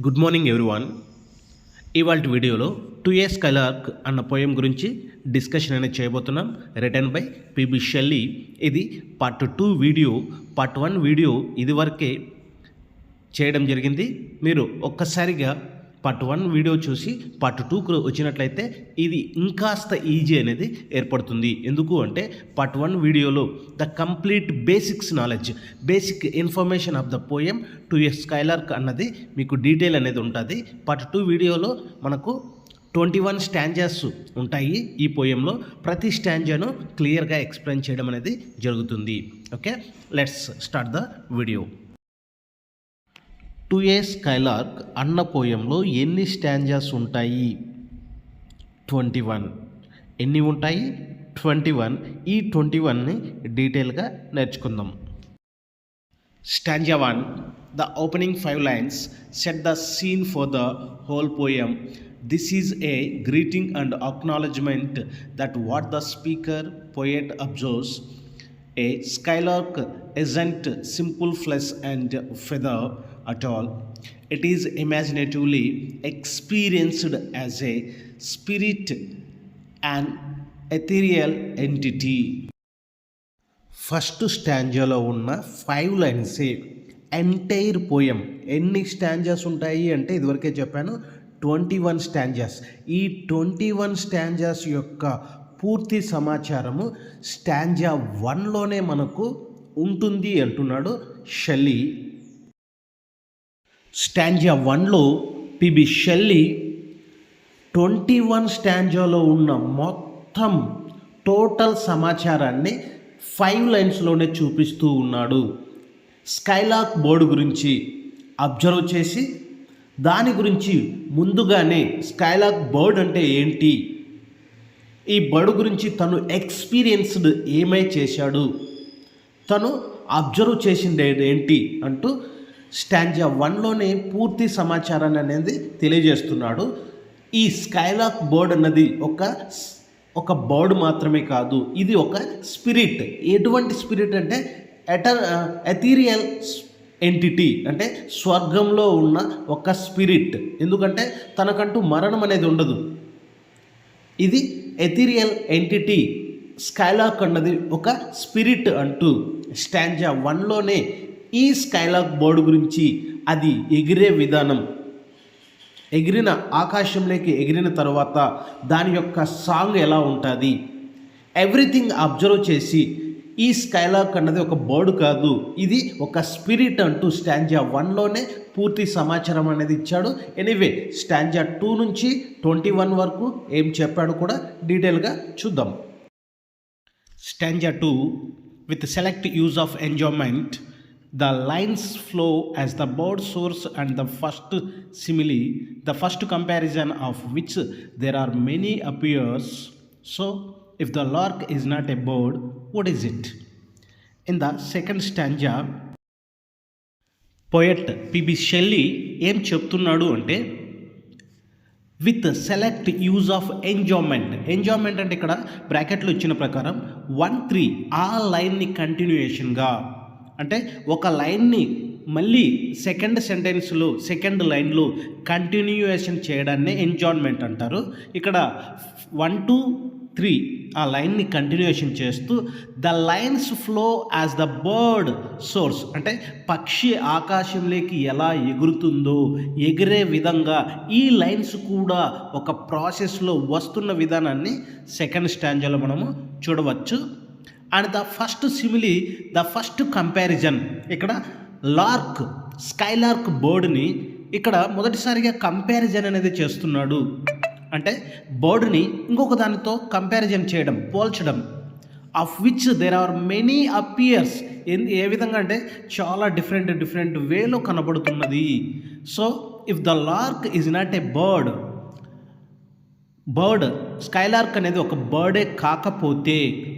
Good morning everyone. ఇవాళ వీడియోలో 2A Skylark అన్న పోయం గురించి డిస్కషన్ అనేది చేయబోతున్నాం. Written by PB Shelley. ఇది పార్ట్ 2 వీడియో. పార్ట్ 1 వీడియో ఇదివరకే చేయడం జరిగింది. మీరు ఒక్కసారిగా పార్ట్ 1 వీడియో చూసి పార్ట్ 2కు వచ్చినట్లయితే ఇది ఇంకాస్త ఈజీ అనేది ఏర్పడుతుంది. ఎందుకు అంటే పార్ట్ 1 వీడియోలో the complete basics knowledge, basic information of the poem 2A Skylark అన్నది మీకు డీటెయిల్ అనేది ఉంటుంది. పార్ట్ 2 వీడియోలో మనకు 21 స్టాంజాస్ ఉంటాయి. ఈ పోయంలో ప్రతి స్టాంజాను క్లియర్గా ఎక్స్ప్లెయిన్ చేయడం అనేది జరుగుతుంది. Okay, let's start the video. 2A Skylark అన్న పోయంలో ఎన్ని స్టాంజాస్ ఉంటాయి? 21. ఎన్ని ఉంటాయి? 21. ఈ 21ని డీటెయిల్గా నేర్చుకుందాం. Stanza 1. The opening 5 lines set the scene for the whole poem. This is a greeting and acknowledgement that what the speaker, poet observes. A skylark isn't simple flesh and feather at all. It is imaginatively experienced as a spirit, an ethereal entity. First స్టాంజాలో ఉన్న 5 లైన్సే entire poem. ఎన్ని stanzas ఉంటాయి అంటే ఇదివరకే చెప్పాను, 21 stanzas. ఈ 21 stanzas యొక్క పూర్తి సమాచారము స్టాంజా 1లోనే మనకు ఉంటుంది అంటున్నాడు షెల్లీ. స్టాంజా 1లో పిబి షెల్లీ 21 స్టాంజాలో ఉన్న మొత్తం టోటల్ సమాచారాన్ని 5 లైన్స్లోనే చూపిస్తూ ఉన్నాడు. స్కైలార్క్ బర్డ్ గురించి అబ్జర్వ్ చేసి దాని గురించి ముందుగానే స్కైలార్క్ బర్డ్ అంటే ఏంటి, ఈ బర్డ్ గురించి తను ఎక్స్పీరియన్స్డ్ ఏమై చేశాడు, తను అబ్జర్వ్ చేసింది ఏంటి అంటూ స్టాంజా 1లోనే పూర్తి సమాచారాన్ని అనేది తెలియజేస్తున్నాడు. ఈ స్కైలార్క్ బర్డ్ అన్నది ఒక బర్డ్ మాత్రమే కాదు, ఇది ఒక స్పిరిట్. ఎటువంటి స్పిరిట్ అంటే ఎథీరియల్ ఎంటిటీ, అంటే స్వర్గంలో ఉన్న ఒక స్పిరిట్. ఎందుకంటే తనకంటూ మరణం అనేది ఉండదు. ఇది ఎథీరియల్ ఎంటిటీ. స్కైలార్క్ అన్నది ఒక స్పిరిట్ అంటూ స్టాంజా 1లోనే ఈ స్కైలార్క్ బర్డ్ గురించి, అది ఎగిరే విధానం, ఎగిరిన ఆకాశంలోకి ఎగిరిన తర్వాత దాని యొక్క సాంగ్ ఎలా ఉంటుంది, ఎవ్రీథింగ్ అబ్జర్వ్ చేసి ఈ స్కైలార్క్ అన్నది ఒక బర్డ్ కాదు, ఇది ఒక స్పిరిట్ అంటూ స్టాంజా 1లోనే పూర్తి సమాచారం అనేది ఇచ్చాడు. ఎనీవే, స్టాంజా 2 నుంచి 21 వరకు ఏం చెప్పాడు కూడా డీటెయిల్గా చూద్దాం. Stanza 2. With select use of enjoyment the lines flow as the bird soars, and the first simile, the first comparison of which there are many appears. So if the lark is not a bird, what is it? In the second stanza, poet PB Shelley ఏం చెప్తున్నాడు అంటే, with select use of enjoyment. Enjoyment అంటే ఇక్కడ బ్రాకెట్లో ఇచ్చిన ప్రకారం 1-3 ఆ లైన్ని కంటిన్యూయేషన్గా, అంటే ఒక లైన్ని మళ్ళీ సెకండ్ లైన్లో కంటిన్యూయేషన్ చేయడాన్ని ఎంజాయ్మెంట్ అంటారు. ఇక్కడ 1-3 ఆ లైన్ని కంటిన్యూయేషన్ చేస్తూ the lines flow as the bird source, అంటే పక్షి ఆకాశంలోకి ఎలా ఎగురుతుందో ఎగిరే విధంగా ఈ లైన్స్ కూడా ఒక ప్రాసెస్లో వస్తున్న విధానాన్ని సెకండ్ స్టాంజాలో మనము చూడవచ్చు. And the first simile, the first comparison, ఇక్కడ లార్క్ స్కైలార్క్ బర్డ్ని ఇక్కడ మొదటిసారిగా కంపారిజన్ అనేది చేస్తున్నాడు. అంటే బర్డ్ని ఇంకొక దానితో కంపారిజన్ చేయడం, పోల్చడం. Of which there are many appears, ఏ విధంగా అంటే చాలా డిఫరెంట్ వేలో కనబడుతున్నది. So if the lark is not a bird, skylark అనేది ఒక బర్డే కాకపోతే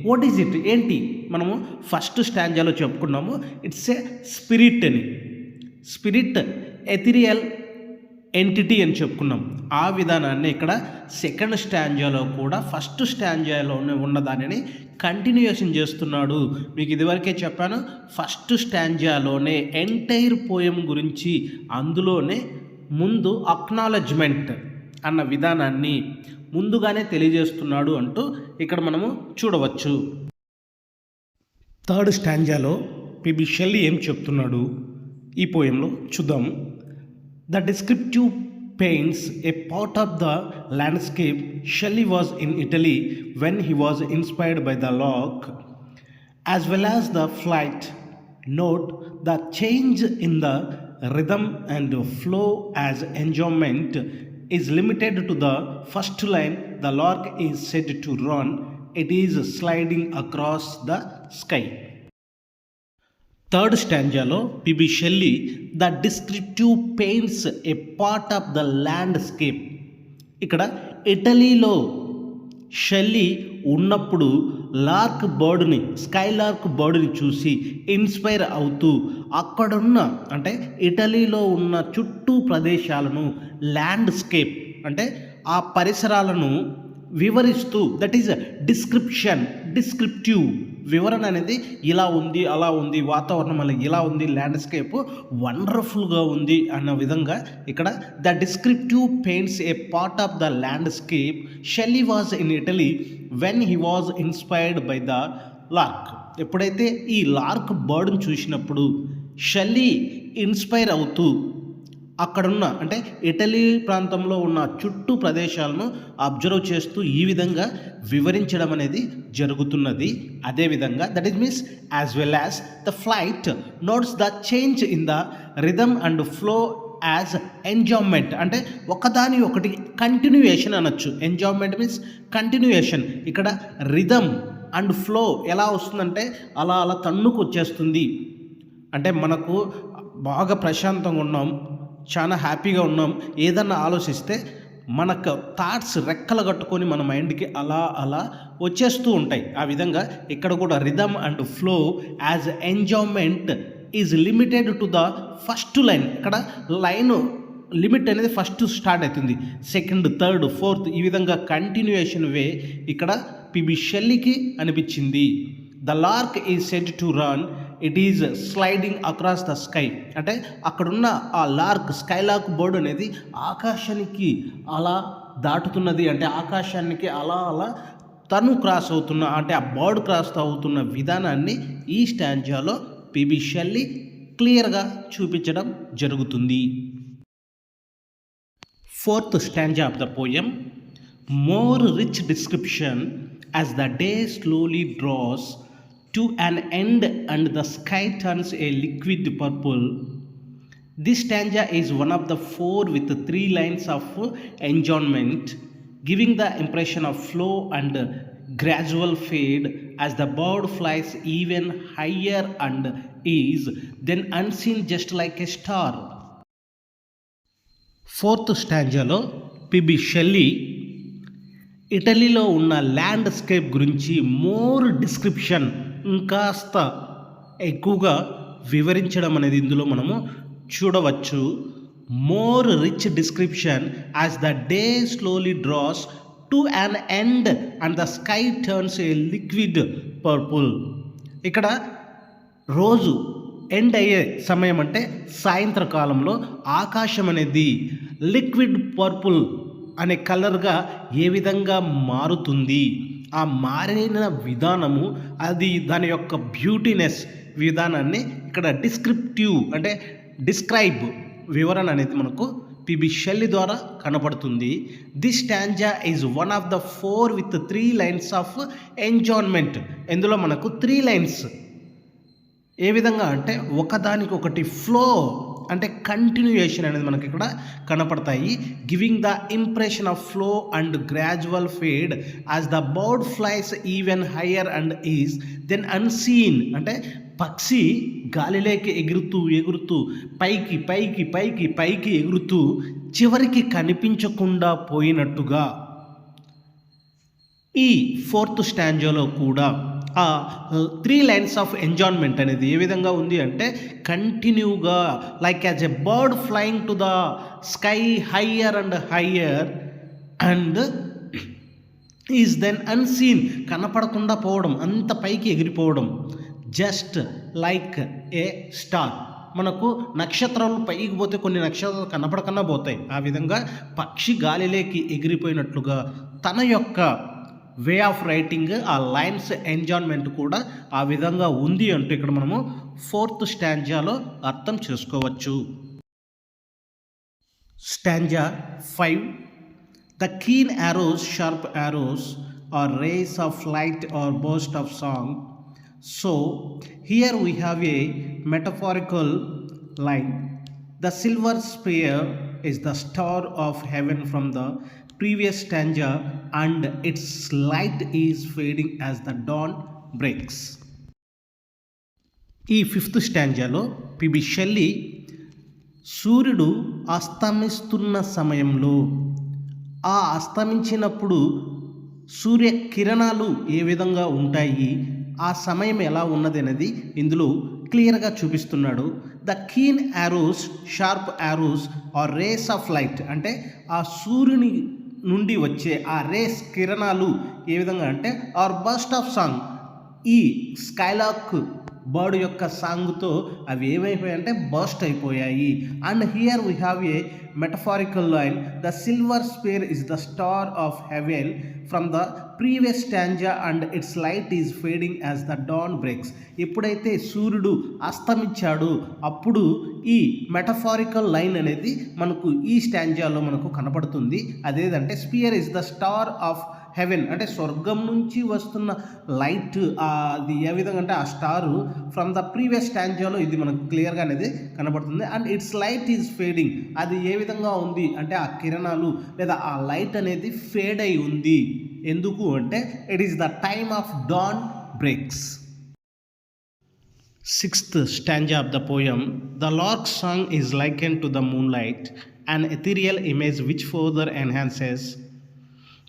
వాట్ ఈజ్ ఇట్, ఏంటి? మనము ఫస్ట్ స్టాంజాలో చెప్పుకున్నాము, ఇట్స్ ఏ స్పిరిట్ అని. స్పిరిట్ ఎథీరియల్ ఎంటిటీ అని చెప్పుకున్నాం. ఆ విధానాన్ని ఇక్కడ సెకండ్ స్టాంజాలో కూడా ఫస్ట్ స్టాంజాలోనే ఉన్న దానిని కంటిన్యూయేషన్ చేస్తున్నాడు. మీకు ఇదివరకే చెప్పాను, ఫస్ట్ స్టాంజాలోనే ఎంటైర్ పోయం గురించి అందులోనే ముందు అక్నాలెడ్జ్మెంట్ అన్న విధానాన్ని ముందుగానే తెలియజేస్తున్నాడు అంటూ ఇక్కడ మనము చూడవచ్చు. థర్డ్ స్టాంజాలో పిబి షెల్లీ ఏం చెప్తున్నాడు ఈ పోయంలో చూద్దాం. The descriptive paints a part of the landscape. Shelley was in Italy when he was inspired by the lark as well as the flight. Note the change in the rhythm and flow as enjoyment is limited to the first line. The lark is said to run. It is sliding across the sky. Third స్టాంజాలో PB Shelley the descriptive paints a part of the landscape. ఇక్కడ ఇటలీలో Shelley ఉన్నప్పుడు lark బర్డ్ని Skylark బర్డ్ని చూసి inspire అవుతూ అక్కడున్న అంటే ఇటలీలో ఉన్న చుట్టూ ప్రదేశాలను ల్యాండ్స్కేప్ అంటే ఆ పరిసరాలను వివరిస్తూ దట్ ఈజ్ డిస్క్రిప్టివ్ వివరణ అనేది ఇలా ఉంది అలా ఉంది వాతావరణం అలా ఇలా ఉంది ల్యాండ్స్కేప్ వండర్ఫుల్గా ఉంది అన్న విధంగా ఇక్కడ the descriptive paints a part of the landscape. Shelley was in Italy when he was inspired by the lark. ఎప్పుడైతే ఈ లార్క్ బర్డ్ని చూసినప్పుడు షెల్లీ ఇన్స్పైర్ అవుతూ అక్కడున్న అంటే ఇటలీ ప్రాంతంలో ఉన్న చుట్టూ ప్రదేశాలను అబ్జర్వ్ చేస్తూ ఈ విధంగా వివరించడం అనేది జరుగుతున్నది. అదేవిధంగా that is means as well as the flight notes the change in the rhythm and flow as enjoyment అంటే ఒకదాని ఒకటి కంటిన్యూయేషన్ అనొచ్చు. Enjoyment means continuation. ఇక్కడ రిథమ్ అండ్ ఫ్లో ఎలా వస్తుందంటే అలా అలా తన్నుకు వచ్చేస్తుంది. అంటే మనకు బాగా ప్రశాంతంగా ఉన్నాం, చాలా హ్యాపీగా ఉన్నాం, ఏదన్నా ఆలోచిస్తే మనకు థాట్స్ రెక్కలు కట్టుకొని మన మైండ్కి అలా అలా వచ్చేస్తూ ఉంటాయి. ఆ విధంగా ఇక్కడ కూడా rhythm and flow as enjoyment is limited to the first line. ఇక్కడ లైన్ లిమిట్ అనేది ఫస్ట్ స్టార్ట్ అవుతుంది, సెకండ్, థర్డ్, ఫోర్త్ ఈ విధంగా కంటిన్యూయేషన్ వే ఇక్కడ పిబి షెల్లీకి అనిపించింది. The lark is said to run, it is sliding across the sky అంటే అక్కడున్న ఆ లార్క్ స్కైలార్క్ బర్డ్ అనేది ఆకాశానికి అలా దాటుతున్నది. అంటే ఆకాశానికి అలా అలా తను క్రాస్ అవుతున్న అంటే ఆ బర్డ్ క్రాస్ అవుతున్న విధానాన్ని ఈ స్టాంజాలో పిబి షెల్లీ క్లియర్గా చూపించడం జరుగుతుంది. Fourth stanza of the poem, more rich description as the day slowly draws to an end and the sky turns a liquid purple. This stanza is one of the four with 3 lines of enjoyment, giving the impression of flow and gradual fade as the bird flies even higher and is then unseen just like a star. Fourth స్టాంజాలో PB Shelley ఇటలీలో ఉన్న landscape గురించి more description ఇంకాస్త ఎక్కువగా వివరించడం అనేది ఇందులో మనము చూడవచ్చు. More rich description as the day slowly draws to an end and the sky turns a liquid purple. ఇక్కడ రోజు ఎండ్ అయ్యే సమయం అంటే సాయంత్రకాలంలో ఆకాశం అనేది లిక్విడ్ పర్పుల్ అనే కలర్గా ఏ విధంగా మారుతుంది, ఆ మారిన విధానము అది దాని యొక్క బ్యూటీనెస్ విధానాన్ని ఇక్కడ డిస్క్రిప్టివ్ అంటే డిస్క్రైబ్ వివరణ అనేది మనకు పిబి షెల్లీ ద్వారా కనపడుతుంది. This stanza is one of the 4 with 3 lines of enjoyment. ఇందులో మనకు 3 lines ఏ విధంగా అంటే ఒకదానికొకటి ఫ్లో అంటే కంటిన్యూయేషన్ అనేది మనకి ఇక్కడ కనపడతాయి. Giving the impression of flow and gradual fade as the bird flies even higher and is then unseen అంటే పక్షి గాలిలోకి ఎగురుతూ ఎగురుతూ పైకి పైకి పైకి పైకి ఎగురుతూ చివరికి కనిపించకుండా పోయినట్టుగా ఈ ఫోర్త్ స్టాంజాలో కూడా ఆ 3 lines ఆఫ్ ఎంజాయ్మెంట్ అనేది ఏ విధంగా ఉంది అంటే కంటిన్యూగా like as a bird flying to the sky higher and higher and is then unseen కనపడకుండా పోవడం, అంత పైకి ఎగిరిపోవడం, జస్ట్ లైక్ ఏ స్టార్ మనకు నక్షత్రాలు పైకి పోతే కొన్ని నక్షత్రాలు కనపడకన్నా పోతాయి. ఆ విధంగా పక్షి గాలిలోకి ఎగిరిపోయినట్లుగా తన యొక్క వే ఆఫ్ రైటింగ్, ఆ లైన్స్ ఎంజాయ్మెంట్ కూడా ఆ విధంగా ఉంది అంటూ ఇక్కడ మనము 4th స్టాంజాలో అర్థం చేసుకోవచ్చు. Stanza 5. The keen arrows, sharp arrows, or rays of light or burst of song. So, here we have a metaphorical line. The silver spear is the star of heaven from the previous stanza, and its light is fading as the dawn breaks. ఈ 5th స్టాంజాలో PB Shelley సూర్యుడు అస్తమిస్తున్న సమయంలో, ఆ అస్తమించినప్పుడు సూర్య కిరణాలు ఏ విధంగా ఉంటాయి, ఆ సమయం ఎలా ఉన్నది అనేది ఇందులో క్లియర్గా చూపిస్తున్నాడు. The keen arrows, sharp arrows are rays of light, అంటే ఆ సూర్యుని నుండి వచ్చే ఆ రేస్ కిరణాలు ఏ విధంగా అంటే ఆర్ బస్ట్ ఆఫ్ సాంగ్, ఈ స్కైలార్క్ బర్డ్ యొక్క సాంగ్తో అవి ఏమైపోయాయంటే బస్ట్ అయిపోయాయి. And here we have a metaphorical line, the silver sphere is the star of heaven from the previous stanza and its light is fading as the dawn breaks. ఎప్పుడైతే సూర్యుడు అస్తమించాడో అప్పుడు ఈ metaphorical line అనేది మనకు ఈ స్టాంజాలో మనకు కనపడుతుంది. అదేదంటే sphere is the star of heaven, అంటే స్వర్గం నుంచి వస్తున్న లైట్, అది ఏ విధంగా అంటే ఆ స్టారు ఫ్రమ్ ద ప్రీవియస్ స్టాంజాలో ఇది మనకు క్లియర్గా అనేది కనబడుతుంది. And its light is fading, అది ఏ విధంగా ఉంది అంటే ఆ కిరణాలు లేదా ఆ లైట్ అనేది ఫేడ్ అయి ఉంది. ఎందుకు అంటే it is the time of dawn breaks. 6th stanza of the poem. The lark's song is likened to the moonlight, an ethereal image which further enhances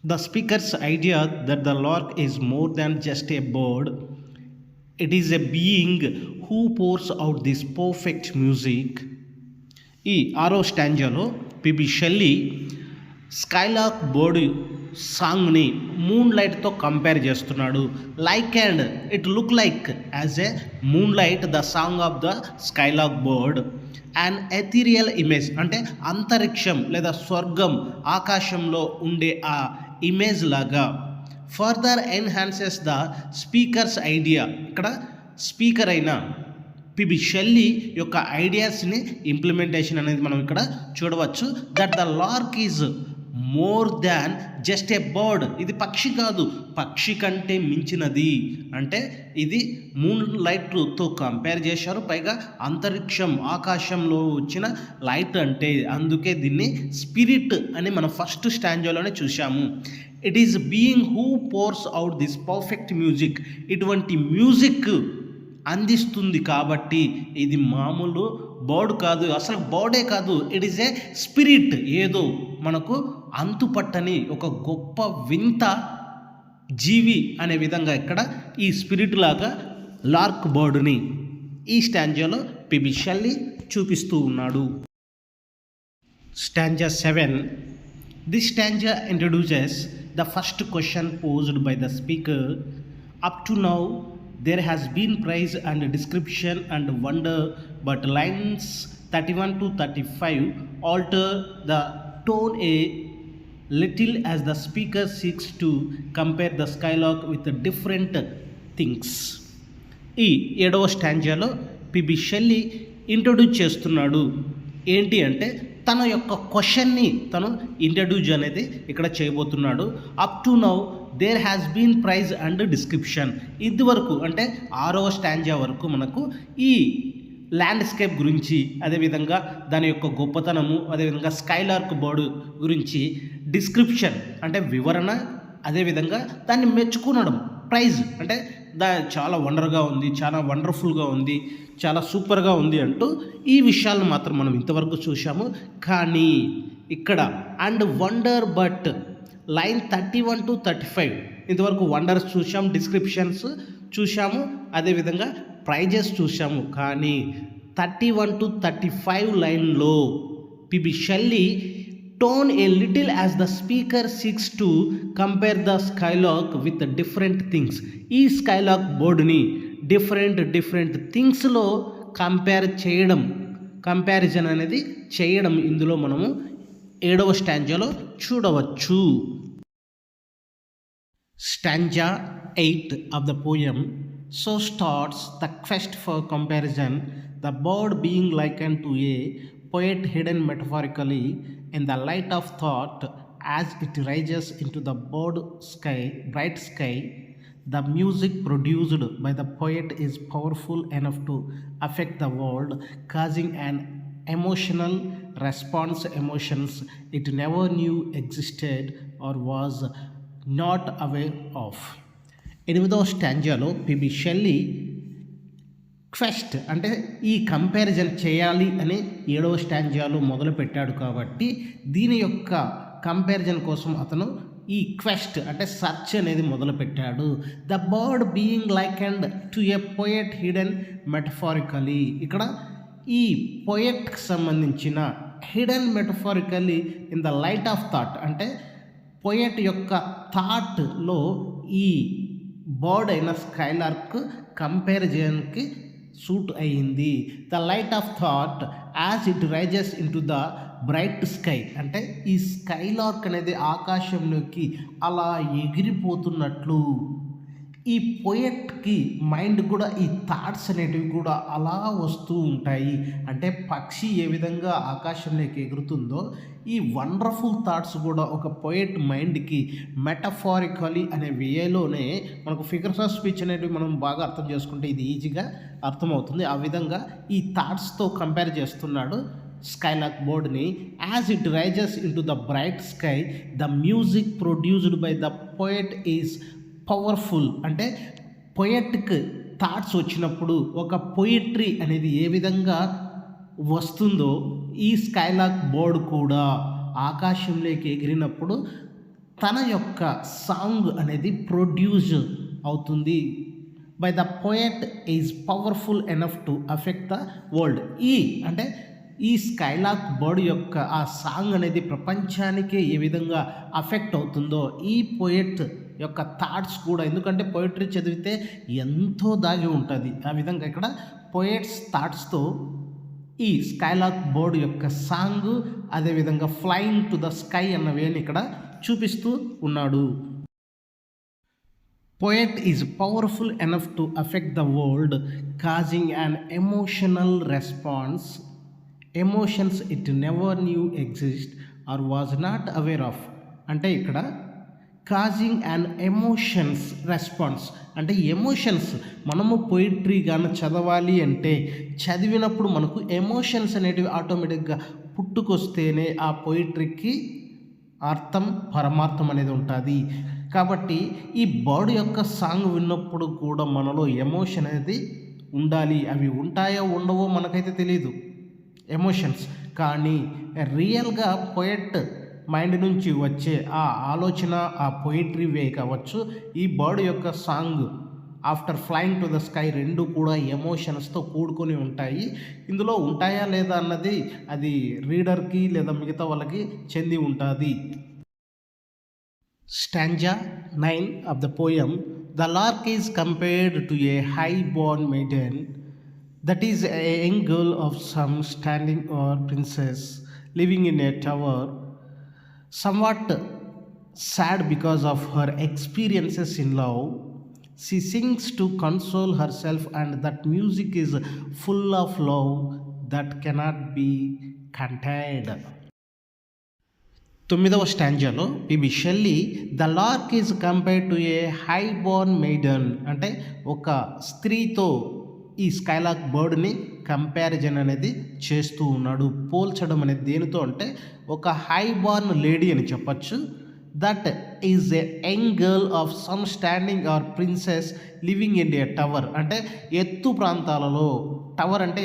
the speaker's idea that the lark is more than just a bird. It is a being who pours out this perfect music. ఈ 6వ స్టాంజాలో PB Shelley skylark bird సాంగ్ని moon లైట్తో compare చేస్తున్నాడు. Like and it look like as a moon light the song of the skylark bird. And ethereal image అంటే అంతరిక్షం లేదా స్వర్గం, ఆకాశంలో ఉండే ఆ ఇమేజ్ లాగా. Further enhances the speaker's idea, ఇక్కడ స్పీకర్ అయిన పిబి షెల్లీ యొక్క ఐడియాస్ని ఇంప్లిమెంటేషన్ అనేది మనం ఇక్కడ చూడవచ్చు. That the lark is more than just a bird, ఇది పక్షి కాదు, పక్షి కంటే మించినది. అంటే ఇది మూన్ లైట్తో కంపేర్ చేశారు, పైగా అంతరిక్షం ఆకాశంలో వచ్చిన లైట్ అంటే, అందుకే దీన్ని స్పిరిట్ అని మనం ఫస్ట్ స్టాంజాలోనే చూసాము. It is being who pores out this perfect music, ఇటువంటి మ్యూజిక్ అందిస్తుంది కాబట్టి ఇది మామూలు బర్డ్ కాదు, అసలు బర్డే కాదు, ఇట్ ఈస్ ఏ స్పిరిట్, ఏదో మనకు అంతుపట్టని ఒక గొప్ప వింత జీవి అనే విధంగా ఇక్కడ ఈ స్పిరిట్ లాగా లార్క్ బర్డ్ని ఈ స్టాంజాలో పిబి షెల్లీ చూపిస్తూ ఉన్నాడు. Stanza 7. This stanza introduces the first question posed by the speaker. Up to now there has been praise and description and wonder, but lines 31 to 35 alter the tone a little as the speaker seeks to compare the Skylark with the different things. ఈ 7వ స్టాంజాలో PB Shelley introduce చేస్తున్నాడు. ఏంటి అంటే తన యొక్క క్వశ్చన్ని తను introduce అనేది ఇక్కడ చేయబోతున్నాడు. Up to now there has been praise and description, ఇదివరకు అంటే 6వ స్టాంజా వరకు మనకు ఈ ల్యాండ్స్కేప్ గురించి, అదేవిధంగా దాని యొక్క గొప్పతనము, అదేవిధంగా స్కైలార్క్ బర్డ్ గురించి డిస్క్రిప్షన్ అంటే వివరణ, అదేవిధంగా దాన్ని మెచ్చుకునడం, ప్రైజ్ అంటే చాలా వండర్గా ఉంది, చాలా వండర్ఫుల్గా ఉంది, చాలా సూపర్గా ఉంది అంటూ ఈ విషయాలను మాత్రం మనం ఇంతవరకు చూసాము. కానీ ఇక్కడ and wonder but line 31 to 35 ఇంతవరకు వండర్స్ చూసాం, డిస్క్రిప్షన్స్ చూసాము, అదేవిధంగా ప్రైజెస్ చూసాము. కానీ 31 to 35 లైన్లో PB Shelley tone a little as the speaker seeks to compare the Skylark with different things. ఈ స్కైలార్క్ బర్డ్ని డిఫరెంట్ థింగ్స్లో కంపారిజన్ అనేది చేయడం ఇందులో మనము 7వ స్టాంజాలో చూడవచ్చు. Stanza 8 of the poem. So starts the quest for comparison, the bird being likened to a poet hidden metaphorically in the light of thought as it rises into the bright sky. The music produced by the poet is powerful enough to affect the world, causing an emotional response, emotions it never knew existed or was not aware of. 8వ స్టాంజాలో PB Shelley quest అంటే ఈ comparison చేయాలి అని 7వ స్టాంజాలో మొదలు పెట్టాడు కాబట్టి దీని యొక్క కంపారిజన్ కోసం అతను ఈ క్వెస్ట్ అంటే సర్చ్ అనేది మొదలుపెట్టాడు. The bird being likened to a poet hidden metaphorically, ఇక్కడ ఈ పోయెట్కి సంబంధించిన hidden metaphorically in the light of thought అంటే పోయెట్ యొక్క థాట్లో ఈ బర్డ్ అయిన స్కైలార్క్ కంపారిజన్కి సూట్ అయ్యింది. The light of thought as it rises into the bright sky అంటే ఈ స్కైలార్క్ అనేది ఆకాశంలోకి అలా ఎగిరిపోతున్నట్లు ఈ పోయెట్కి మైండ్ కూడా ఈ థాట్స్ అనేటివి కూడా అలా వస్తూ ఉంటాయి. అంటే పక్షి ఏ విధంగా ఆకాశంలోకి ఎగురుతుందో ఈ వండర్ఫుల్ థాట్స్ కూడా ఒక పోయెట్ మైండ్కి మెటఫారికలీ అనే వేలోనే మనకు ఫిగర్స్ ఆఫ్ స్పీచ్ అనేటివి మనం బాగా అర్థం చేసుకుంటే ఇది ఈజీగా అర్థమవుతుంది. ఆ విధంగా ఈ థాట్స్తో కంపేర్ చేస్తున్నాడు స్కైలార్క్ బర్డ్ని. As it rises into the bright sky the music produced by the poet is powerful అంటే పొయెటిక్ థాట్స్ వచ్చినప్పుడు ఒక పొయిట్రీ అనేది ఏ విధంగా వస్తుందో ఈ స్కైలార్క్ బర్డ్ కూడా ఆకాశంలోకి ఎగిరినప్పుడు తన యొక్క సాంగ్ అనేది ప్రొడ్యూస్ అవుతుంది. By the poet is powerful enough to affect the world. అంటే ఈ స్కైలార్క్ బర్డ్ యొక్క ఆ సాంగ్ అనేది ప్రపంచానికే ఏ విధంగా అఫెక్ట్ అవుతుందో ఈ పోయెట్ యొక్క థాట్స్ కూడా, ఎందుకంటే పోయిటరీ చదివితే ఎంతో దాగి ఉంటుంది. ఆ విధంగా ఇక్కడ పోయెట్స్ థాట్స్తో ఈ స్కైలార్క్ బర్డ్ యొక్క సాంగ్ అదేవిధంగా ఫ్లయింగ్ టు ద స్కై అన్న వేని ఇక్కడ చూపిస్తూ ఉన్నాడు. Poet is powerful enough to affect the world causing an emotional response, emotions it never knew exist are was not aware of. అంటే ఇక్కడ కాజింగ్ అండ్ ఎమోషన్స్ రెస్పాన్స్ అంటే emotions మనము poetry కానీ చదవాలి అంటే చదివినప్పుడు మనకు ఎమోషన్స్ అనేటివి ఆటోమేటిక్గా పుట్టుకొస్తేనే ఆ పోయిట్రీకి అర్థం పరమార్థం అనేది ఉంటుంది. కాబట్టి ఈ బర్డ్ యొక్క సాంగ్ విన్నప్పుడు కూడా మనలో ఎమోషన్ అనేది ఉండాలి. అవి ఉంటాయో ఉండవో మనకైతే తెలియదు ఎమోషన్స్, కానీ రియల్గా పోయెట్ మైండ్ నుంచి వచ్చే ఆ ఆలోచన ఆ పోయిట్రీ వే కావచ్చు, ఈ బర్డ్ యొక్క song after flying to the sky రెండు కూడా ఎమోషన్స్తో కూడుకొని ఉంటాయి. ఇందులో ఉంటాయా లేదా అన్నది అది రీడర్కి లేదా మిగతా వాళ్ళకి చెంది ఉంటుంది. Stanza 9 of the poem. The lark is compared to a high born maiden that is a young girl of some standing or princess living in a tower, somewhat sad because of her experiences in love. She sings to console herself and that music is full of love that cannot be contained. 9వ స్టాంజాలో PB Shelley the lark is compared to a high born maiden అంటే ఒక స్త్రీతో ఈ skylark బర్డ్ని comparison అనేది చేస్తూ ఉన్నాడు. పోల్చడం అనేది దేనితో అంటే ఒక హై బార్న్ లేడీ అని చెప్పచ్చు. That is a young girl of some standing or princess living in a tower అంటే ఎత్తు ప్రాంతాలలో, టవర్ అంటే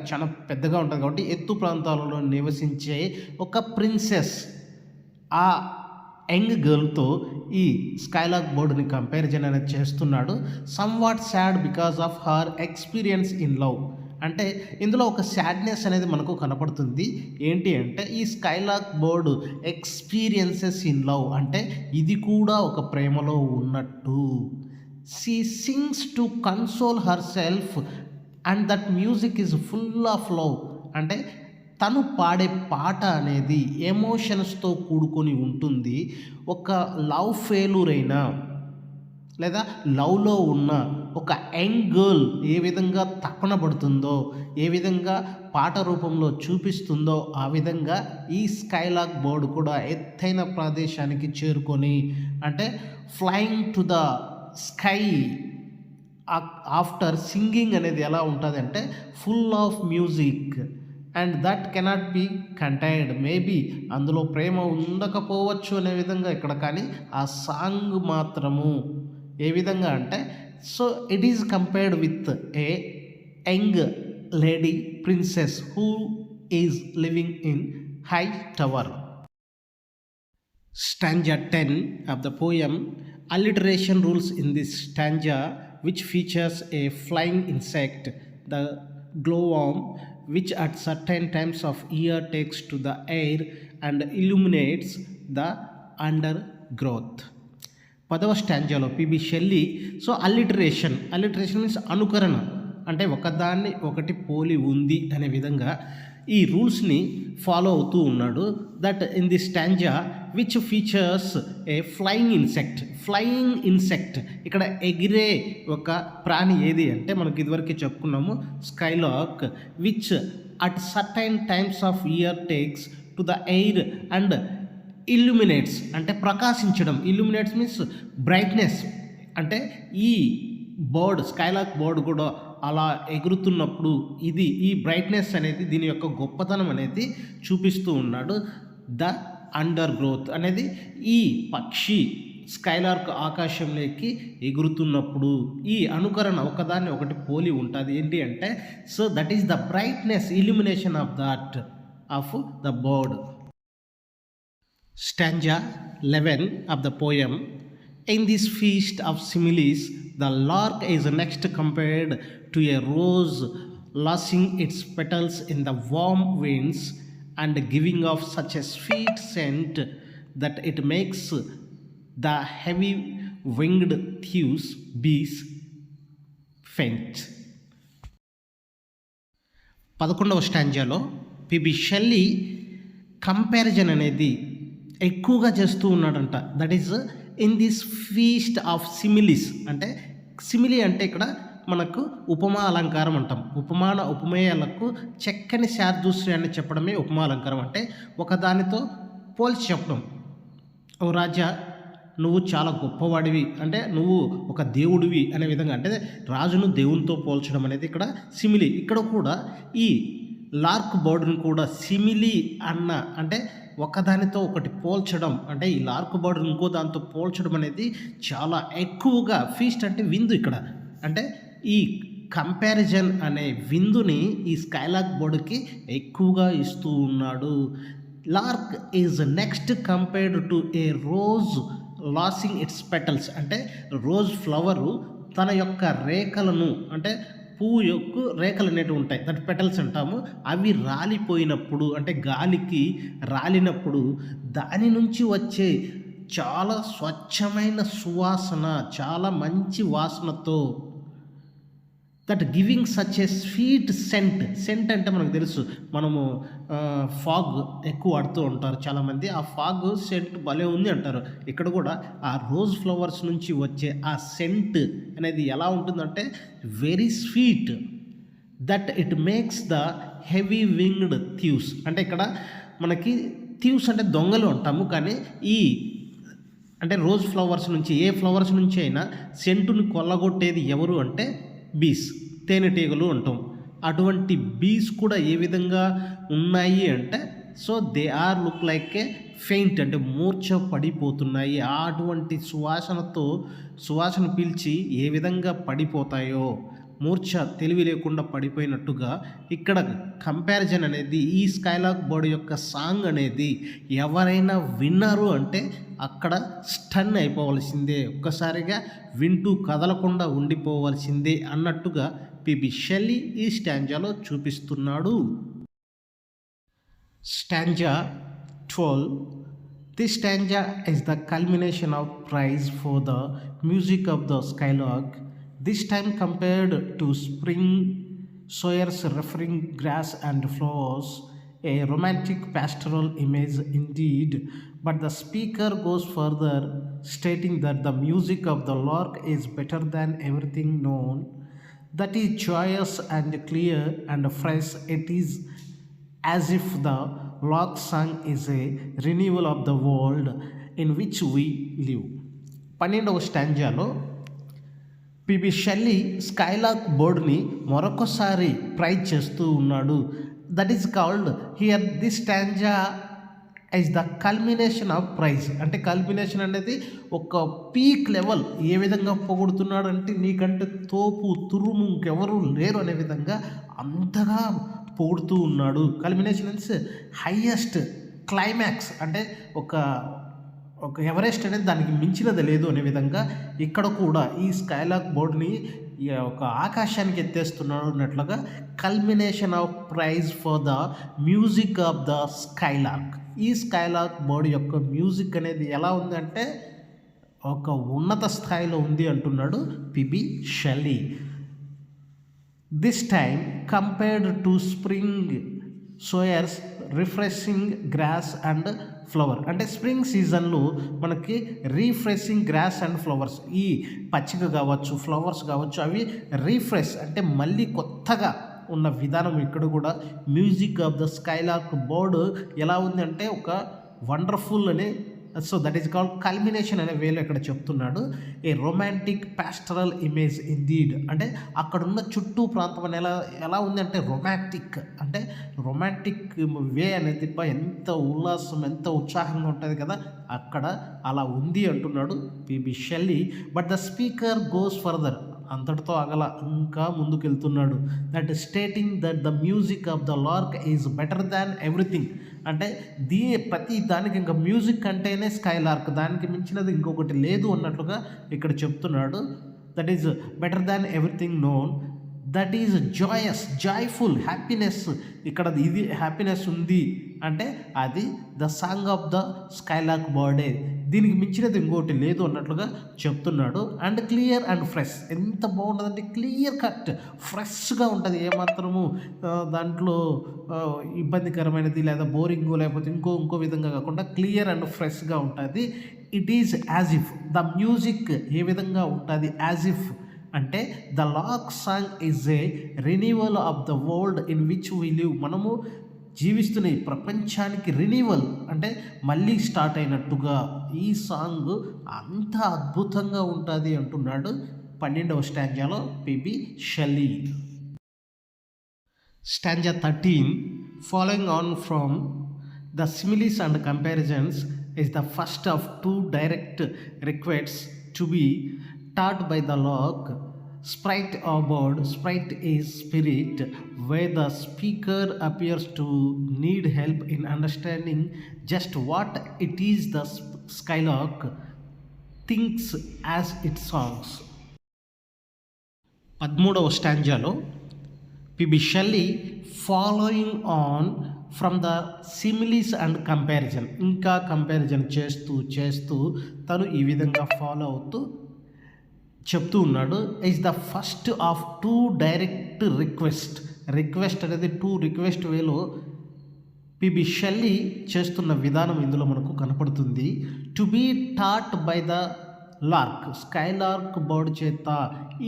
చాలా పెద్దగా ఉంటుంది కాబట్టి ఎత్తు ప్రాంతాలలో నివసించే ఒక ప్రిన్సెస్ ఆ యంగ్ గర్ల్తో ఈ స్కైలార్క్ బర్డ్ని కంపారిజన్ అనేది చేస్తున్నాడు. Somewhat sad because of her experience in love అంటే ఇందులో ఒక సాడ్నెస్ అనేది మనకు కనపడుతుంది. ఏంటి అంటే ఈ skylark bird experiences in love అంటే ఇది కూడా ఒక ప్రేమలో ఉన్నట్టు. She sings to console herself and that music is full of love. అంటే తను పాడే పాట అనేది ఎమోషన్స్తో కూడుకొని ఉంటుంది. ఒక లవ్ ఫెయిల్యూర్ అయినా లేదా లవ్లో ఉన్న ఒక యంగ్ గర్ల్ ఏ విధంగా తపన పడుతుందో, ఏ విధంగా పాట రూపంలో చూపిస్తుందో, ఆ విధంగా ఈ స్కైలార్క్ బర్డ్ కూడా ఎత్తైన ప్రదేశానికి చేరుకొని, అంటే flying to the sky after singing అనేది ఎలా ఉంటుందంటే full of music and that cannot be contained. Maybe అందులో ప్రేమ ఉండకపోవచ్చు అనే విధంగా ఇక్కడ, కానీ ఆ సాంగ్ మాత్రము ఏ విధంగా అంటే, so it is compared with a young lady princess who is living in high tower. Stanza 10 of the poem. Alliteration rules in this stanza, which features a flying insect, the glowworm, which at certain times of year takes to the air and illuminates the undergrowth. పదవ స్టాంజాలో PB Shelley. So అల్లిటరేషన్ means అనుకరణ, అంటే ఒకదాన్ని ఒకటి పోలి ఉంది అనే విధంగా ఈ రూల్స్ని ఫాలో అవుతూ ఉన్నాడు. That in the stanza which features a flying insect. ఇక్కడ ఎగిరే ఒక ప్రాణి ఏది అంటే మనకి ఇదివరకు చెప్పుకున్నాము skylark, which at certain times of year takes to the air and illuminates, అంటే ప్రకాశించడం. Illuminates means brightness. అంటే ఈ బర్డ్ స్కైలార్క్ బర్డ్ కూడా అలా ఎగురుతున్నప్పుడు ఈ బ్రైట్నెస్ అనేది, దీని యొక్క గొప్పతనం అనేది చూపిస్తూ ఉన్నాడు. ద అండర్ గ్రోత్ అనేది ఈ పక్షి స్కైలార్క్ ఆకాశంలోకి ఎగురుతున్నప్పుడు ఈ అనుకరణ ఒకదాన్ని ఒకటి పోలి ఉంటుంది. ఏంటి అంటే, so that is the brightness illumination of the bird. Stanza 11 of the poem. In this feast of similes, the lark is next compared to a rose loosing its petals in the warm winds and giving off such a sweet scent that it makes the heavy winged bees faint. 11వ స్టాంజాలో PB Shelley comparison అనేది ఎక్కువగా చేస్తూ ఉన్నాడంట. That is in this feast of similes. అంటే simile అంటే ఇక్కడ మనకు ఉపమా అలంకారం అంటాం. ఉపమేయాలకు చక్కని శార్దూశ్యాన్ని చెప్పడమే ఉపమా అలంకారం. అంటే ఒకదానితో పోల్చి చెప్పడం. ఓ రాజా, నువ్వు చాలా గొప్పవాడివి, అంటే నువ్వు ఒక దేవుడివి అనే విధంగా, అంటే రాజును దేవునితో పోల్చడం అనేది ఇక్కడ సిమిలీ. ఇక్కడ కూడా ఈ లార్క్ బర్డ్ని కూడా సిమిలీ అంటే ఒకదానితో ఒకటి పోల్చడం, అంటే ఈ లార్క్ బర్డ్ ఇంకో దాంతో పోల్చడం అనేది చాలా ఎక్కువగా. ఫీస్ట్ అంటే విందు ఇక్కడ, అంటే ఈ కంపారిజన్ అనే విందుని ఈ స్కైలార్క్ బర్డ్కి ఎక్కువగా ఇస్తూ ఉన్నాడు. Lark is next compared to A rose losing it's petals. అంటే రోజ్ ఫ్లవరు తన యొక్క రేఖలను, అంటే పువ్వు యొక్క రేఖలు అనేటివి ఉంటాయి, దట్ పెటల్స్ అంటాము. అవి రాలిపోయినప్పుడు, అంటే గాలికి రాలినప్పుడు దాని నుంచి వచ్చే చాలా స్వచ్ఛమైన సువాసన, చాలా మంచి వాసనతో, that giving such a sweet scent అంటే మనకు తెలుసు, మనము ఫాగ్ ఎక్కువ వాడుతూ ఉంటారు చాలామంది. ఆ ఫాగ్ సెంట్ భలే ఉంది అంటారు. ఇక్కడ కూడా ఆ రోజ్ ఫ్లవర్స్ నుంచి వచ్చే ఆ సెంట్ అనేది ఎలా ఉంటుందంటే very sweet, that it makes the heavy winged thieves. అంటే ఇక్కడ మనకి థీవ్స్ అంటే దొంగలు అంటాము, కానీ అంటే రోజ్ ఫ్లవర్స్ నుంచి, ఏ ఫ్లవర్స్ నుంచి అయినా సెంటుని కొల్లగొట్టేది ఎవరు అంటే బీస్, తేనెటీగలు అంటాం. అటువంటి బీస్ కూడా ఏ విధంగా ఉన్నాయి అంటే, so they are look like a faint, అంటే మూర్ఛ పడిపోతున్నాయి. అటువంటి సువాసన పీల్చి ఏ విధంగా పడిపోతాయో, మూర్ఛ తెలివి లేకుండా పడిపోయినట్టుగా ఇక్కడ కంపారిజన్ అనేది ఈ స్కైలార్క్ బర్డ్ యొక్క సాంగ్ అనేది ఎవరైనా విన్నారు అంటే అక్కడ స్టన్ అయిపోవలసిందే, ఒక్కసారిగా వింటూ కదలకుండా ఉండిపోవలసిందే అన్నట్టుగా పిబి షెల్లీ ఈ స్టాంజాలో చూపిస్తున్నాడు. Stanza 12. This stanza is the culmination of praise for the music of the Skylark, this time compared to spring Sawyer's referring grass and flowers, a romantic pastoral image indeed, but the speaker goes further, stating that the music of the lark is better than everything known, that is joyous and clear and fresh. It is as if the lark song is a renewal of the world in which we live. 12వ స్టాంజాలో PB Shelley skylark బర్డ్ని మరొకసారి praise చేస్తూ ఉన్నాడు. That is called here this stanza is the culmination of praise. అంటే culmination అనేది ఒక peak level. ఏ విధంగా పొగుడుతున్నాడు అంటే నీకంటే తోపు తురుము ఇంకెవరు లేరు అనే విధంగా అంతగా పొగుడుతూ ఉన్నాడు. కల్మినేషన్ మీన్స్ హైయెస్ట్ క్లైమాక్స్, అంటే ఒక ఎవరెస్ట్ అనేది దానికి మించినది లేదు అనే విధంగా ఇక్కడ కూడా ఈ స్కైలార్క్ బర్డ్ని ఒక ఆకాశానికి ఎత్తేస్తున్నాడు అన్నట్లుగా culmination of praise for the music of the skylark. ఈ స్కైలార్క్ బర్డ్ యొక్క మ్యూజిక్ అనేది ఎలా ఉందంటే ఒక ఉన్నత స్థాయిలో ఉంది అంటున్నాడు PB Shelley. This time compared to spring soars refreshing grass and flower. అంటే స్ప్రింగ్ సీజన్లో మనకి రీఫ్రెషింగ్ గ్రాస్ అండ్ ఫ్లవర్స్, ఈ పచ్చిక కావచ్చు ఫ్లవర్స్ కావచ్చు, అవి రీఫ్రెష్ అంటే మళ్ళీ కొత్తగా ఉన్న విధానం ఇక్కడ కూడా music of the skylark bird ఎలా ఉంది అంటే ఒక వండర్ఫుల్ అనే, so that is called culmination అనే వేలో ఇక్కడ చెప్తున్నాడు. A romantic pastoral image indeed, అంటే అక్కడున్న చుట్టూ ప్రాంతం అని ఎలా ఉంది అంటే రొమాంటిక్, అంటే రొమాంటిక్ వే అనేది ఎంత ఉల్లాసం ఎంత ఉత్సాహంగా ఉంటుంది కదా, అక్కడ అలా ఉంది అంటున్నాడు PB Shelley. But the speaker goes further, అంతటితో ఆగల ఇంకా ముందుకెళ్తున్నాడు. That stating that the music of the lark is better than everything. అంటే ప్రతి దానికి ఇంకా మ్యూజిక్ అంటేనే స్కైలార్క్, దానికి మించినది ఇంకొకటి లేదు అన్నట్లుగా ఇక్కడ చెప్తున్నాడు. That is better than everything known, that is joyous joyful happiness. ఇక్కడ ఇది హ్యాపీనెస్ ఉంది అంటే అది the song of the skylark బర్డే, దీనికి మించినది ఇంకోటి లేదు అన్నట్లుగా చెప్తున్నాడు. అండ్ క్లియర్ అండ్ ఫ్రెష్, ఎంత బాగుంటుందంటే క్లియర్ కట్ ఫ్రెష్గా ఉంటుంది, ఏమాత్రము దాంట్లో ఇబ్బందికరమైనది లేదా బోరింగ్ లేకపోతే ఇంకో విధంగా కాకుండా క్లియర్ అండ్ ఫ్రెష్గా ఉంటుంది. It is as if the music ఏ విధంగా ఉంటుంది, యాజ్ ఇఫ్ అంటే the lark song is a renewal of the world in which we live. మనము జీవిస్తున్న ఈ ప్రపంచానికి రెన్యూవల్ అంటే మళ్ళీ స్టార్ట్ అయినట్టుగా ఈ సాంగ్ అంత అద్భుతంగా ఉంటుంది అంటున్నాడు 12వ స్టాంజాలో PB Shelley. Stanza 13, following on from the similes and comparisons, is the first of two direct requests to be taught by the lark. Sprite or bird, sprite is spirit, where the speaker appears to need help in understanding just what it is the skylark thinks as it songs. 13వ స్టాంజాలో PB Shelley following on from the similes and comparison, ఇంకా comparison చేస్తూ తను ఈ విధంగా follow అవుతూ చెప్తూ ఉన్నాడు. Is the first of two direct request అనేది టూ రిక్వెస్ట్ వేలో పిబి షెల్లీ చేస్తున్న విధానం ఇందులో మనకు కనపడుతుంది. To be taught by the lark, skylark bird చేత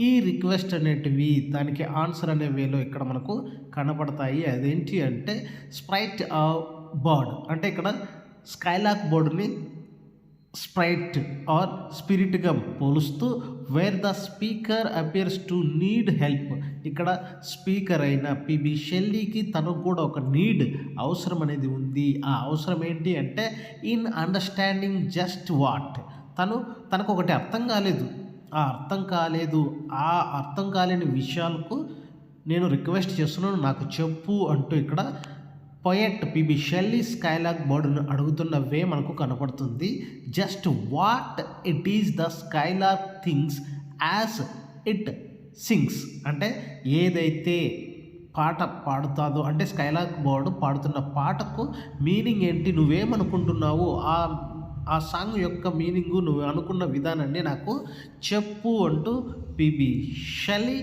ఈ రిక్వెస్ట్ అనేటివి దానికి ఆన్సర్ అనే వేలో ఇక్కడ మనకు కనపడతాయి. అదేంటి అంటే స్ప్రైట్ బర్డ్, అంటే ఇక్కడ స్కైలార్క్ బర్డ్ని స్ప్రైట్ ఆర్ స్పిరిట్గా పోలుస్తూ where the speaker appears to need help, ఇక్కడ స్పీకర్ అయిన పిబి షెల్లీకి తనకు కూడా ఒక నీడ్ అవసరం అనేది ఉంది. ఆ అవసరం ఏంటి అంటే ఇన్ అండర్స్టాండింగ్ జస్ట్ వాట్, తనకు ఒకటి అర్థం కాలేదు, ఆ అర్థం కాలేని విషయాలకు నేను రిక్వెస్ట్ చేస్తున్నాను, నాకు చెప్పు అంటూ ఇక్కడ పోయెట్ పిబి షెల్లీ స్కైలార్క్ బర్డ్ను అడుగుతున్న వే మనకు కనపడుతుంది. Just what it is the skylark thinks as it sings, అంటే ఏదైతే పాట పాడుతాదో అంటే స్కైలార్క్ బర్డ్ పాడుతున్న పాటకు మీనింగ్ ఏంటి, నువ్వేమనుకుంటున్నావు, ఆ సాంగ్ యొక్క మీనింగు నువ్వు అనుకున్న విధానాన్ని నాకు చెప్పు అంటూ పిబి షెల్లీ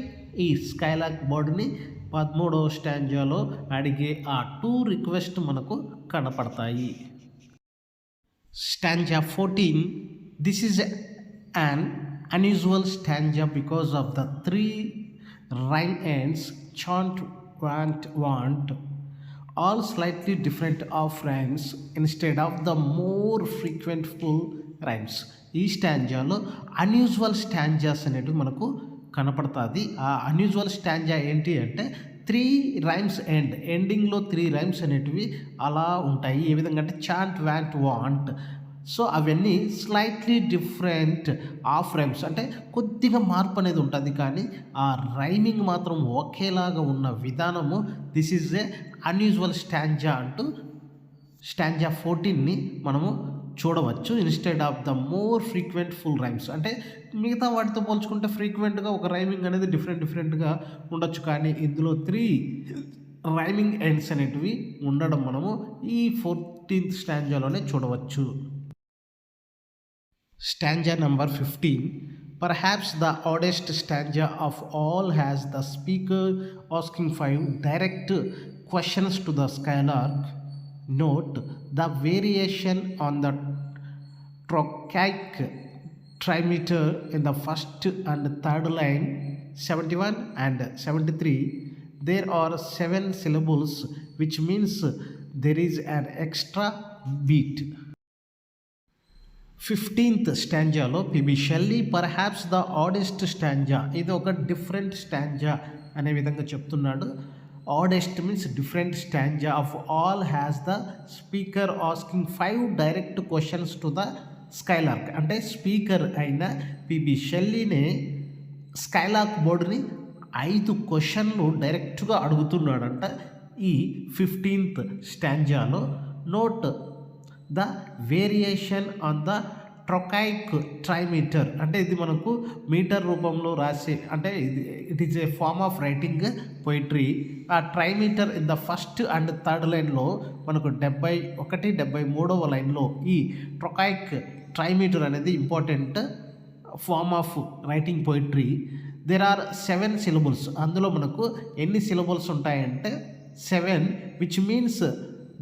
ఈ స్కైలార్క్ బర్డ్ని 13వ స్టాంజాలో అడిగే ఆ 2 రిక్వెస్ట్ మనకు కనపడతాయి. Stanza 14. This is an unusual stanza because of the 3 rhyme ends chant, want, all slightly different of rhymes instead of the more frequent full rhymes. ఈ స్టాంజాలో అన్యూజువల్ స్టాంజాస్ అనేటివి మనకు కనపడుతుంది. ఆ అన్యూజువల్ స్టాంజా ఏంటి అంటే 3 రైమ్స్ ఎండింగ్లో 3 రైమ్స్ అనేటివి అలా ఉంటాయి. ఏ విధంగా అంటే చాంట్, వాంట్. సో అవన్నీ స్లైట్లీ డిఫరెంట్ ఆఫ్ రైమ్స్, అంటే కొద్దిగా మార్పు అనేది ఉంటుంది, కానీ ఆ రైమింగ్ మాత్రం ఒకేలాగా ఉన్న విధానము this is a unusual stanza అంటూ స్టాంజా 14ని మనము చూడవచ్చు. Instead of the more frequent full rhymes, అంటే మిగతా వాటితో పోల్చుకుంటే ఫ్రీక్వెంట్గా ఒక రైమింగ్ అనేది డిఫరెంట్గా ఉండొచ్చు, కానీ ఇందులో 3 రైమింగ్ ఎండ్స్ అనేటివి ఉండడం మనము ఈ 14th స్టాంజాలోనే చూడవచ్చు. Stanza number 15. Perhaps the oddest stanza of all has the speaker asking 5 direct questions to the Skylark. Note the variation on the trochaic trimeter in the first and third line, 71 and 73. There are 7 syllables, which means there is an extra beat. 15th స్టాంజాలో PB Shelley perhaps the oddest stanza, ఇది ఒక different stanza అనే విధంగా చెప్తున్నాడు. Oddest means different stanza of all has the speaker asking 5 direct questions to the skylark, అంటే speaker అయిన PB షెల్లీనే skylark బోర్డుని 5 క్వశ్చన్లు డైరెక్ట్గా అడుగుతున్నాడంట ఈ 15th స్టాంజాలో. Note the variation on the trochaic trimeter, అంటే ఇది మనకు మీటర్ రూపంలో రాసే, అంటే it is a form of writing poetry. ఆ ట్రైమీటర్ in the first and third లైన్లో మనకు 71, 73వ లైన్లో ఈ ట్రొకైక్ ట్రైమీటర్ అనేది important form of writing poetry. There are 7 syllables, అందులో మనకు ఎన్ని సిలబుల్స్ ఉంటాయంటే 7, which means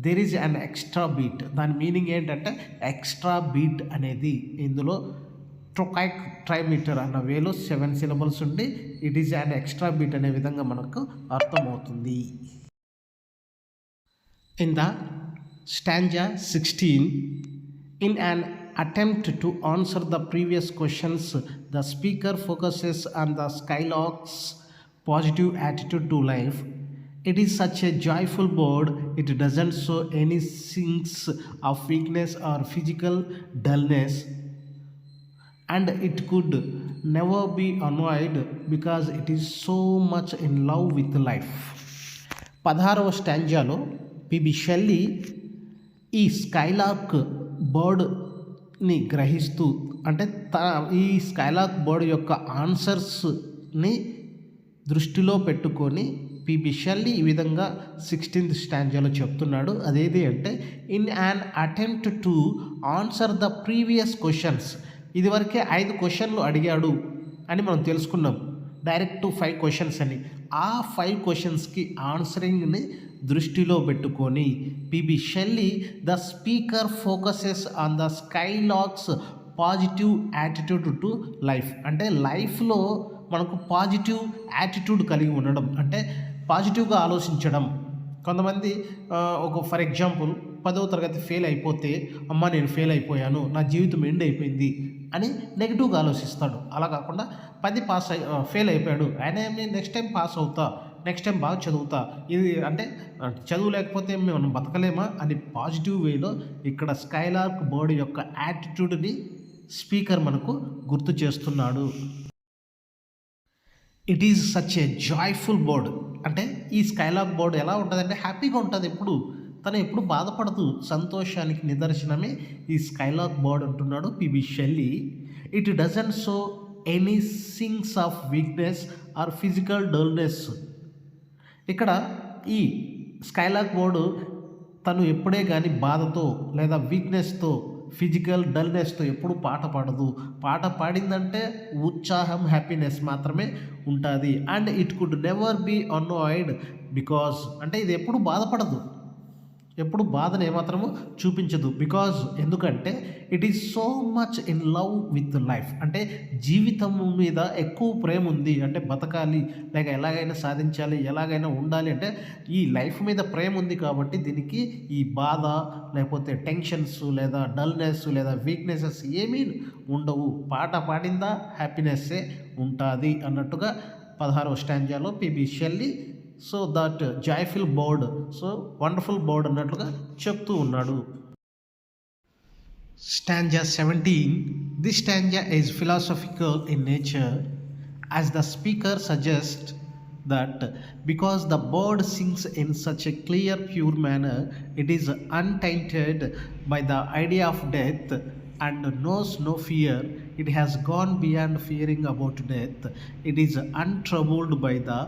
there is an extra beat. దాని మీనింగ్ ఏంటంటే ఎక్స్ట్రా బీట్ అనేది ఇందులో ట్రొకైక్ ట్రైమీటర్ అన్న వేలో 7 సిలబుల్స్ ఉండి it is an extra beat అనే విధంగా మనకు అర్థమవుతుంది. In the stanza 16, in an attempt to answer the previous questions, the speaker focuses on the Skylark's positive attitude to life. It is such a joyful bird, it doesn't show any signs of weakness or physical dullness, and it could never be annoyed because it is so much in love with life. 16వ స్టాంజాలో PB Shelley ఈ skylark బర్డ్ని గ్రహిస్తూ, అంటే ఈ skylark bird యొక్క ఆన్సర్స్ని దృష్టిలో పెట్టుకొని పిబి షెల్లీ ఈ విధంగా 16th స్టాంజాలో చెప్తున్నాడు. అదేది అంటే in an attempt to answer the previous questions, ఇదివరకే 5 క్వశ్చన్లు అడిగాడు అని మనం తెలుసుకున్నాం, డైరెక్ట్ 5 క్వశ్చన్స్ అని. ఆ 5 క్వశ్చన్స్కి ఆన్సరింగ్ని దృష్టిలో పెట్టుకొని PB Shelley the speaker focuses on the skylark's positive attitude to life, అంటే లైఫ్లో మనకు పాజిటివ్ యాటిట్యూడ్ కలిగి ఉండడం, అంటే పాజిటివ్గా ఆలోచించడం. కొంతమంది ఫర్ ఎగ్జాంపుల్ 10వ తరగతి ఫెయిల్ అయిపోతే అమ్మ నేను ఫెయిల్ అయిపోయాను, నా జీవితం ఎండ్ అయిపోయింది అని నెగిటివ్గా ఆలోచిస్తాడు. అలా కాకుండా 10 ఫెయిల్ అయిపోయాడు, ఆయన నెక్స్ట్ టైం పాస్ అవుతా, నెక్స్ట్ టైం బాగా చదువుతా, ఇది అంటే చదువు లేకపోతే మనం బతకలేమా అని పాజిటివ్ వేలో ఇక్కడ స్కైలార్క్ బర్డ్ యొక్క యాటిట్యూడ్ని స్పీకర్ మనకు గుర్తు చేస్తున్నాడు. It is such a joyful bird, అంటే ఈ స్కైలార్క్ బర్డ్ ఎలా ఉంటుందంటే హ్యాపీగా ఉంటుంది, తను ఎప్పుడు బాధపడదు, సంతోషానికి నిదర్శనమే ఈ స్కైలార్క్ బర్డ్ అంటున్నాడు PB Shelley. It doesn't show any signs of weakness or physical dullness. ఇక్కడ ఈ స్కైలార్క్ బర్డ్ తను ఎప్పుడే కానీ బాధతో లేదా వీక్నెస్తో ఫిజికల్ డల్నెస్తో ఎప్పుడు పాట పాడదు. పాట పాడిందంటే ఉత్సాహం, హ్యాపీనెస్ మాత్రమే ఉంటుంది. And it could never be annoyed because అంటే ఇది ఎప్పుడు బాధపడదు, ఎప్పుడు బాధను ఏమాత్రము చూపించదు. బికాజ్ ఎందుకంటే it is so much in love with life, అంటే జీవితం మీద ఎక్కువ ప్రేమ ఉంది. అంటే బతకాలి, లేక ఎలాగైనా సాధించాలి, ఎలాగైనా ఉండాలి అంటే ఈ లైఫ్ మీద ప్రేమ ఉంది. కాబట్టి దీనికి ఈ బాధ, లేకపోతే టెన్షన్స్, లేదా డల్నెస్, లేదా వీక్నెసెస్ ఏమీ ఉండవు. పాట పాడిందా హ్యాపీనెస్సే ఉంటుంది అన్నట్టుగా 16వ స్టాంజాలో PB Shelley so that joyful bird, so wonderful bird అన్నట్లుగా చెప్తూ ఉన్నాడు. Stanza 17. This stanza is philosophical in nature as the speaker suggests that because the bird sings in such a clear, pure manner, it is untainted by the idea of death and knows no fear. It has gone beyond fearing about death. It is untroubled by the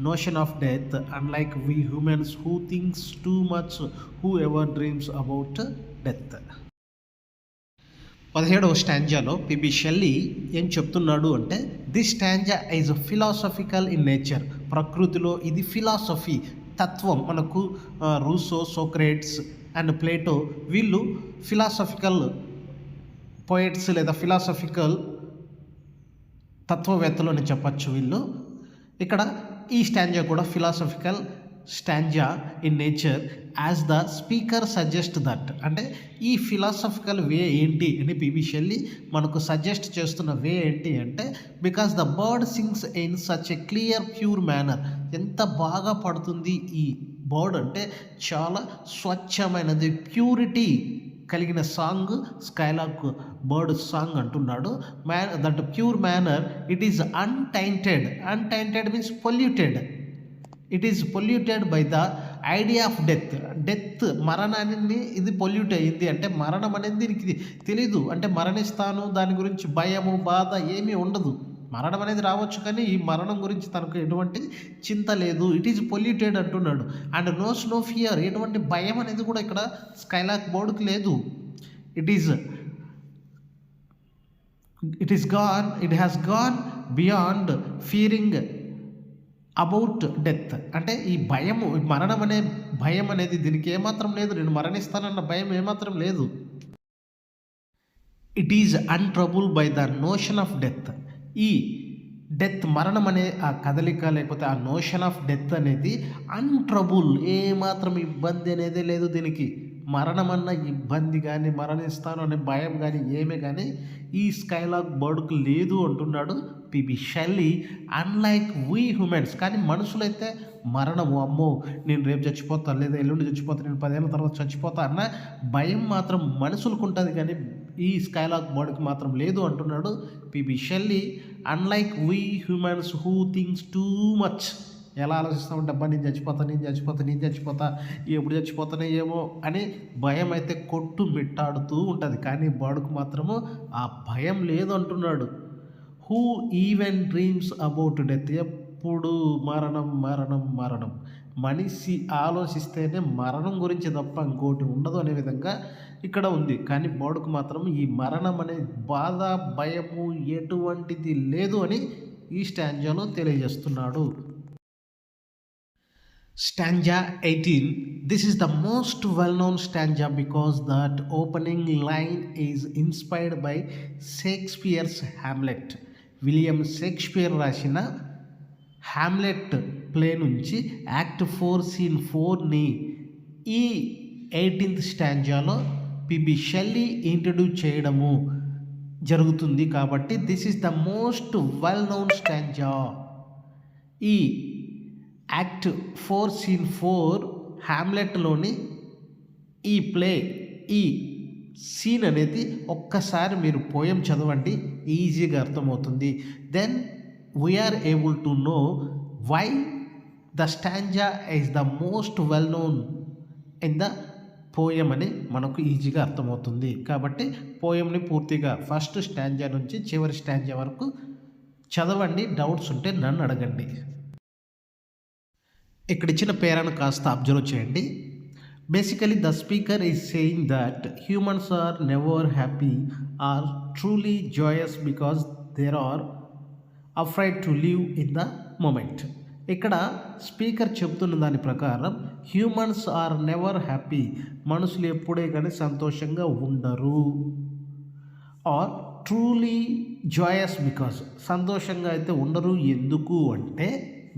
notion of death, unlike we humans who thinks too much, whoever dreams about death. 17వ స్టాంజాలో PB Shelley ఏం చెప్తున్నాడు అంటే this stanza is philosophical in nature. ప్రకృతిలో ఇది philosophy, తత్వం. మనకు Rousseau, Socrates and Plato వీళ్ళు ఫిలాసఫికల్ పోయిట్స్ లేదా ఫిలాసఫికల్ తత్వవేత్తలు అని చెప్పచ్చు వీళ్ళు. ఇక్కడ ఈ స్టాంజా కూడా philosophical stanza in nature as the speaker suggest that, అంటే ఈ ఫిలాసఫికల్ వే ఏంటి అని పిబి షెల్లీ మనకు సజెస్ట్ చేస్తున్న వే ఏంటి అంటే because the bird sings in such a clear, pure manner. ఎంత బాగా పడుతుంది ఈ బర్డ్ అంటే చాలా స్వచ్ఛమైనది, ప్యూరిటీ కలిగిన సాంగ్ స్కైలార్క్ బర్డ్ సాంగ్ అంటున్నాడు. That pure manner it is untainted. Untainted means polluted. It is polluted by the idea of death. Death, మరణాన్ని ఇది పొల్యూట్ అయ్యింది. అంటే మరణం అనేది దీనికి తెలీదు. అంటే మరణిస్తాను, దాని గురించి భయము, బాధ ఏమీ ఉండదు. మరణం అనేది రావచ్చు కానీ ఈ మరణం గురించి తనకు ఎటువంటి చింత లేదు. ఇట్ ఈజ్ పొల్యూటెడ్ అంటున్నాడు. అండ్ నోస్ నో ఫియర్, ఎటువంటి భయం అనేది కూడా ఇక్కడ స్కైలార్క్ బర్డ్కి లేదు. It has gone beyond fearing about death. అంటే ఈ భయము, మరణం అనే భయం అనేది దీనికి ఏమాత్రం లేదు. నేను మరణిస్తానన్న భయం ఏమాత్రం లేదు. It is untroubled by the notion of death. ఈ డెత్, మరణం అనే ఆ కదలిక, లేకపోతే ఆ నోషన్ ఆఫ్ డెత్ అనేది అన్ట్రబుల్, ఏమాత్రం ఇబ్బంది అనేది లేదు దీనికి. మరణం అన్న ఇబ్బంది కానీ, మరణిస్తాను అనే భయం కానీ ఏమే కానీ ఈ స్కైలార్క్ బర్డ్కి లేదు అంటున్నాడు PB Shelley. Unlike we humans, కానీ మనుషులైతే మరణము, అమ్మో నేను రేపు చచ్చిపోతాను, లేదా ఎల్లుండి చచ్చిపోతాను, నేను 10 ఏళ్ళ తర్వాత చచ్చిపోతా అన్న భయం మాత్రం మనుషులకు ఉంటుంది, కానీ ఈ స్కైలార్క్ బర్డ్కి మాత్రం లేదు అంటున్నాడు PB Shelley. Unlike we humans who thinks too much. ఎలా ఆలోచిస్తామంటే అబ్బా నేను చచ్చిపోతా, ఎప్పుడు చచ్చిపోతానే ఏమో అని భయం అయితే కొట్టు మిట్టాడుతూ ఉంటుంది. కానీ బర్డ్కు మాత్రము ఆ భయం లేదు అంటున్నాడు. Who even dreams about death. ఎప్పుడు మరణం. మనిషి ఆలోచిస్తేనే మరణం గురించి తప్ప ఇంకోటి ఉండదు అనే విధంగా ఇక్కడ ఉంది. కానీ బర్డ్కు మాత్రం ఈ మరణం అనే బాధ, భయము ఎటువంటిది లేదు అని ఈ స్టాంజాలో తెలియజేస్తున్నాడు. Stanza 18. This is the most well-known stanza because that opening line is inspired by Shakespeare's Hamlet. William Shakespeare రాసిన హ్యామ్లెట్ ప్లే నుంచి యాక్ట్ 4 సీన్ 4ని ఈ 18th స్టాంజాలో పిబి షెల్లీ ఇంట్రడ్యూస్ చేయడము జరుగుతుంది. కాబట్టి this is the most well known stanza. ఈ act 4 scene 4 హ్యామ్లెట్లోని ఈ play, ఈ scene అనేది ఒక్కసారి మీరు పోయం చదవండి, ఈజీగా అర్థమవుతుంది. Then we are able to know why the stanza is the most well known in the poem అని మనకు ఈజీగా అర్థమవుతుంది. కాబట్టి పోయంని పూర్తిగా ఫస్ట్ స్టాంజా నుంచి చివరి స్టాంజా వరకు చదవండి. డౌట్స్ ఉంటే నన్ను అడగండి. ఇక్కడ ఇచ్చిన పేరాను కాస్త అబ్జర్వ్ చేయండి. Basically, the speaker is saying that humans are never happy or truly joyous because they are afraid to live in the moment. ఇక్కడ స్పీకర్ చెప్తున్న దాని ప్రకారం హ్యూమన్స్ ఆర్ నెవర్ హ్యాపీ, మనుషులు ఎప్పుడే కానీ సంతోషంగా ఉండరు. ఆర్ ట్రూలీ జాయస్ బికాస్, సంతోషంగా అయితే ఉండరు. ఎందుకు అంటే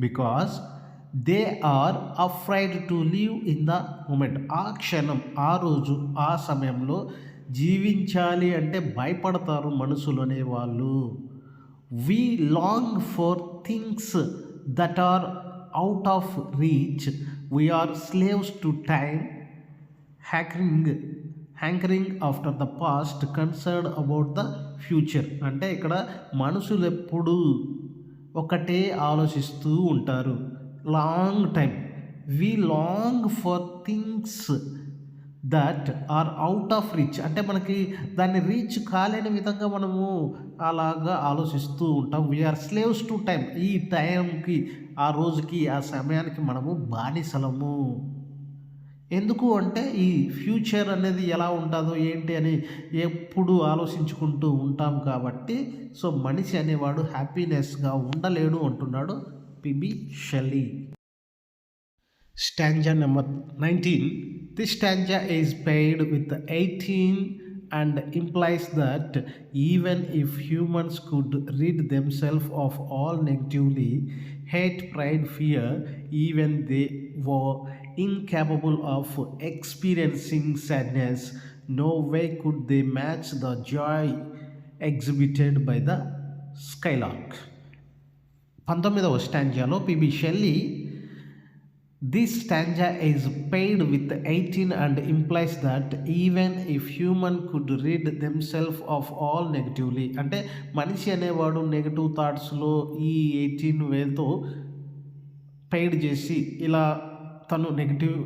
because they are afraid to live in the moment, ఆ క్షణం, ఆ రోజు, ఆ సమయంలో జీవించాలి అంటే భయపడతారు మనుషులు అనేవాళ్ళు. We long for things that are out of reach, we are slaves to time, hankering after the past, concern about the future. అంటే ఇక్కడ మనుషులు ఎప్పుడు ఒకటే ఆలోచిస్తూ ఉంటారు. Long time, we long for things that are out of reach, అంటే మనకి దాన్ని రీచ్ కాలేని విధంగా మనము అలాగా ఆలోచిస్తూ ఉంటాం. వీఆర్ స్లేవ్స్ టు టైం, ఈ టైంకి, ఆ రోజుకి, ఆ సమయానికి మనము బానిసలము. ఎందుకు అంటే ఈ ఫ్యూచర్ అనేది ఎలా ఉంటుందో ఏంటి అని ఎప్పుడు ఆలోచించుకుంటూ ఉంటాం కాబట్టి. సో మనిషి అనేవాడు హ్యాపీనెస్గా ఉండలేడు అంటున్నాడు PB Shelley. Stanza number 19. This stanza is paired with 18 and implies that even if humans could rid themselves of all negatively, hate, pride, fear, even they were incapable of experiencing sadness, no way could they match the joy exhibited by the Skylark. 19వ స్టాంజాలో PB Shelley, this stanza is paired with 18 and implies that even if human could rid themselves of all negatively, అంటే మనిషి అనేవాడు negative థాట్స్లో ఈ 18 వేలతో paid చేసి ఇలా తను నెగిటివ్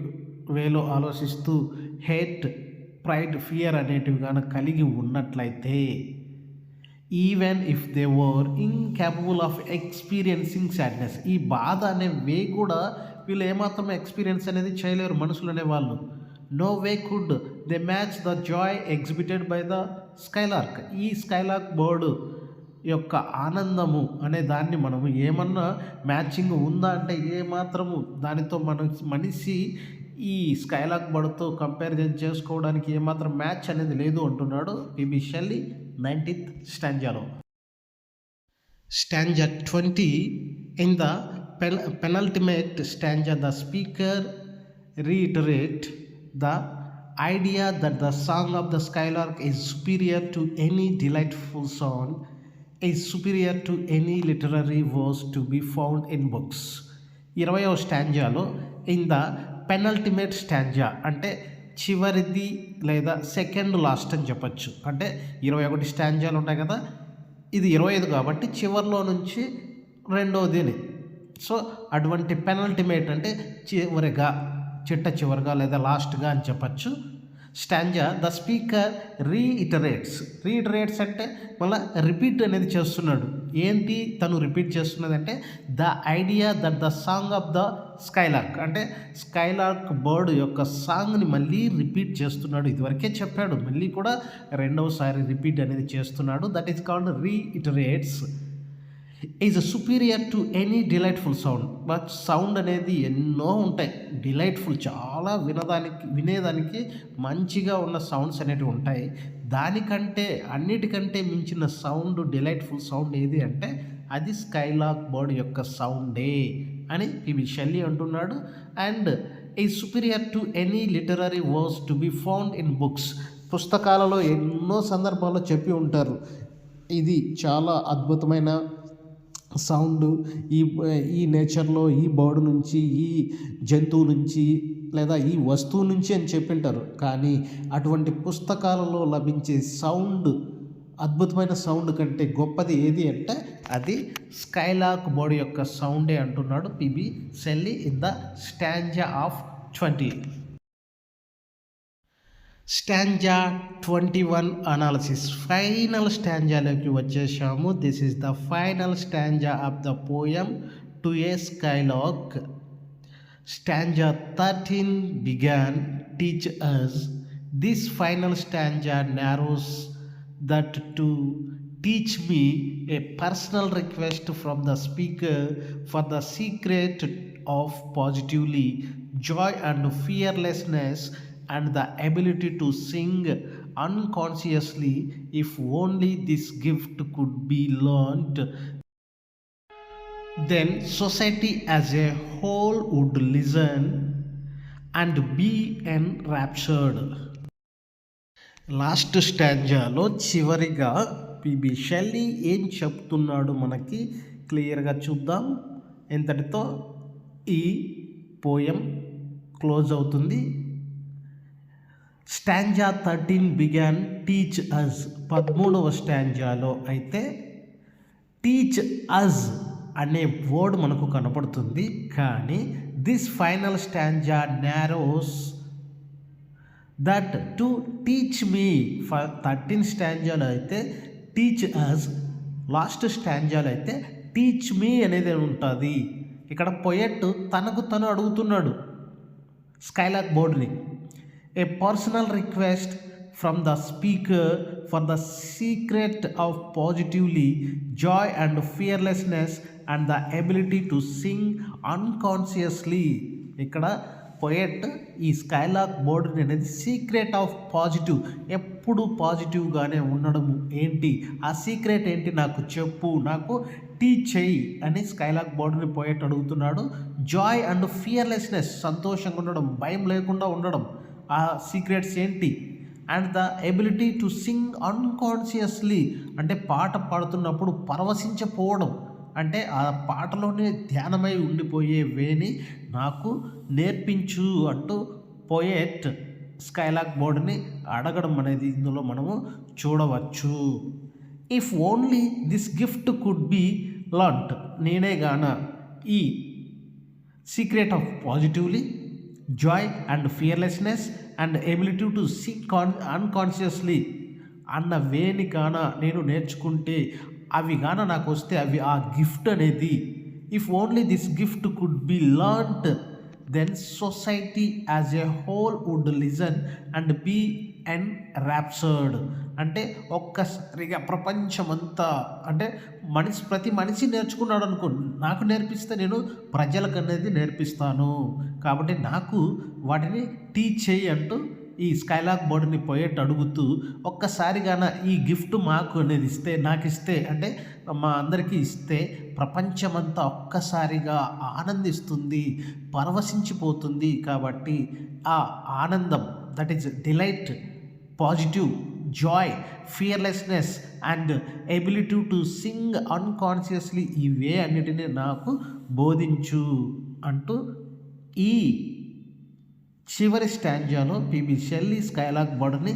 వేలో ఆలోచిస్తూ హేట్, ప్రైడ్, ఫియర్ అనేటివి కానీ కలిగి ఉన్నట్లయితే, even if they were incapable of experiencing sadness, ఈ బాధ అనే వే కూడా వీళ్ళు ఏమాత్రం ఎక్స్పీరియన్స్ అనేది చేయలేరు మనుషులు అనేవాళ్ళు. No way could they match the joy exhibited by the skylark, ఈ స్కైలార్క్ బర్డ్ యొక్క ఆనందము అనే దాన్ని మనము ఏమన్నా మ్యాచింగ్ ఉందా అంటే ఏమాత్రము దానితో మనిషి ఈ స్కైలార్క్ బర్డ్తో కంపారిజన్ చేసుకోవడానికి ఏమాత్రం మ్యాచ్ అనేది లేదు అంటున్నాడు పిబి షెల్లీ 19th స్టాంజాలో. Stanza 20. In the penultimate stanza, the speaker reiterates the idea that the song of the Skylark is superior to any delightful song, is superior to any literary verse to be found in books. 20వ స్టాంజాలో in the penultimate stanza అంటే చివరిది లేదా second last అని చెప్పచ్చు. అంటే 21 స్టాంజాలు ఉంటాయి కదా, ఇది 25 కాబట్టి చివరిలో నుంచి రెండవది అని. సో అటువంటి పెనల్టిమేట్ అంటే చివరిగా, చివరిగా లేదా లాస్ట్గా అని చెప్పచ్చు. స్టాంజా ద స్పీకర్ రీఇటరేట్స్ అంటే మళ్ళీ రిపీట్ అనేది చేస్తున్నాడు. ఏంటి తను రిపీట్ చేస్తున్నది అంటే the idea that the song of the skylark, అంటే స్కైలార్క్ బర్డ్ యొక్క సాంగ్ని మళ్ళీ రిపీట్ చేస్తున్నాడు. ఇదివరకే చెప్పాడు, మళ్ళీ కూడా రెండవసారి రిపీట్ అనేది చేస్తున్నాడు. That is called reiterates. Is superior to any delightful sound. But sound అనేది ఎన్నో ఉంటాయి, డిలైట్ఫుల్, చాలా వినేదానికి మంచిగా ఉన్న సౌండ్స్ అనేటివి ఉంటాయి. దానికంటే అన్నిటికంటే మించిన సౌండ్, డిలైట్ఫుల్ సౌండ్ ఏది అంటే అది స్కైలార్క్ బర్డ్ యొక్క సౌండే అని పిబి షెల్లీ అంటున్నాడు. And is superior to any literary verse to be found in books. పుస్తకాలలో ఎన్నో సందర్భాల్లో చెప్పి ఉంటారు, ఇది చాలా అద్భుతమైన సౌండ్, ఈ నేచర్లో, ఈ బర్డ్ నుంచి, ఈ జంతువు నుంచి లేదా ఈ వస్తువు నుంచి అని చెప్పింటారు. కానీ అటువంటి పుస్తకాలలో లభించే సౌండ్, అద్భుతమైన సౌండ్ కంటే గొప్పది ఏది అంటే అది స్కైలార్క్ బర్డ్ యొక్క సౌండే అంటున్నాడు PB Shelley in the stanza of 20. Stanza 21 analysis. Final స్టాంజాలోకి వచ్చేసాము. This is the final stanza of the poem to a skylark. Stanza 13 began, teach us. This final stanza narrows that to teach me, a personal request from the speaker for the secret of positively joy and fearlessness and the ability to sing unconsciously. If only this gift could be learned, then society as a whole would listen and be enraptured. Last స్టాంజాలో చివరిగా PB Shelley ఏం చెప్తున్నాడు మనకి క్లియర్గా చూద్దాం. ఎంతటితో ఈ poem close అవుతుంది. Stanza 13 began teach us. 13వ స్టాంజాలో అయితే టీచ్ అస్ అనే వర్డ్ మనకు కనపడుతుంది. కానీ this final stanza narrows that to teach me. 13 స్టాంజాలో అయితే టీచ్ అస్, లాస్ట్ స్టాంజాలో అయితే టీచ్ మీ అనేది ఉంటుంది. ఇక్కడ పొయెట్ తనకు తను అడుగుతున్నాడు స్కైలాక్ బోర్డ్ని, a personal request from the speaker for the secret of positively joy and fearlessness and the ability to sing unconsciously. ఇక్కడ పొయెట్ ఈ స్కైలాక్ బోర్డ్ అనేది సీక్రెట్ ఆఫ్ పాజిటివ్, ఎప్పుడు పాజిటివ్గానే ఉండడం ఏంటి, ఆ సీక్రెట్ ఏంటి నాకు చెప్పు, నాకు టీచ్ చెయ్యి అని స్కైలాక్ బోర్డ్ని పొయెట్ అడుగుతున్నాడు. జాయ్ అండ్ ఫియర్లెస్నెస్, సంతోషంగా ఉండడం, భయం లేకుండా ఉండడం, ఆ సీక్రెట్స్ ఏంటి. And the ability to sing unconsciously, అంటే పాట పాడుతున్నప్పుడు పరవశించపోవడం, అంటే ఆ పాటలోనే ధ్యానమై ఉండిపోయే వేని నాకు నేర్పించు అంటూ పోయెట్ స్కైలాక్ బోర్డ్ని అడగడం అనేది ఇందులో మనము చూడవచ్చు. If only this gift could be learned, నేనే గాన ఈ secret of positively joy and fearlessness and ability to sink unconsciously అన్న వేని గాన నేను నేర్చుకుంటే, అవి గాన నాకు వస్తే, అవి ఆ గిఫ్ట్ అనేది, if only this gift could be learned then society as a whole would listen and be enraptured. అంటే ఒక్కసారిగా ప్రపంచమంతా, అంటే ప్రతి మనిషి నేర్చుకున్నాడు అనుకో, నాకు నేర్పిస్తే నేను ప్రజలకు అనేది నేర్పిస్తాను, కాబట్టి నాకు వాటిని టీచ్ చేయి అంటూ ఈ స్కైలాక్ బోర్డ్ని పొయెట్ అడుగుతూ, ఒక్కసారిగాన ఈ గిఫ్ట్ మాకు అనేది ఇస్తే, నాకు ఇస్తే, అంటే మా అందరికీ ఇస్తే ప్రపంచమంతా ఒక్కసారిగా ఆనందిస్తుంది, పరవశించిపోతుంది. కాబట్టి ఆ ఆనందం, that is delight, positive, Joy, fearlessness and ability to sing unconsciously, ఇవే అన్నిటినీ నాకు బోధించు అంటూ ఈ చివరి స్టాంజాలో పిబి షెల్లీ స్కైలాక్ బోర్డ్ని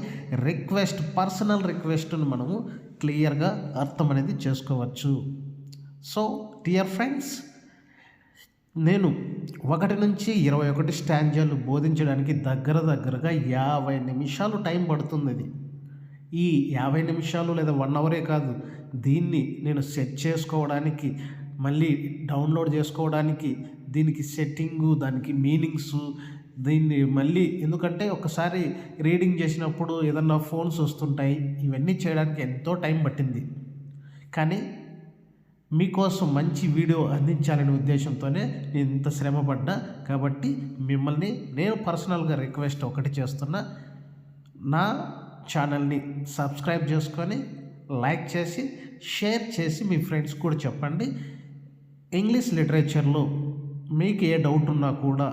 రిక్వెస్ట్, పర్సనల్ రిక్వెస్ట్ను మనము క్లియర్గా అర్థం అనేది చేసుకోవచ్చు. సో డియర్ ఫ్రెండ్స్, నేను 1 నుంచి 21 స్టాంజాలు బోధించడానికి దగ్గరగా 50 నిమిషాలు టైం పడుతుంది. ఇది ఈ 50 నిమిషాలు లేదా 1 అవరే కాదు, దీన్ని నేను సెట్ చేసుకోవడానికి, మళ్ళీ డౌన్లోడ్ చేసుకోవడానికి, దీనికి సెట్టింగు, దానికి మీనింగ్స్, దీన్ని మళ్ళీ, ఎందుకంటే ఒకసారి రీడింగ్ చేసినప్పుడు ఏదన్నా ఫోన్స్ వస్తుంటాయి, ఇవన్నీ చేయడానికి ఎంతో టైం పట్టింది. కానీ మీకోసం మంచి వీడియో అందించాలనే ఉద్దేశంతోనే నేను ఇంత శ్రమపడ్డా. కాబట్టి మిమ్మల్ని నేను పర్సనల్గా రిక్వెస్ట్ ఒకటి చేస్తున్నా, నా ఛానల్ని సబ్స్క్రైబ్ చేసుకొని, లైక్ చేసి, షేర్ చేసి మీ ఫ్రెండ్స్ కూడా చెప్పండి. ఇంగ్లీష్ లిటరేచర్లో మీకు ఏ డౌట్ ఉన్నా కూడా,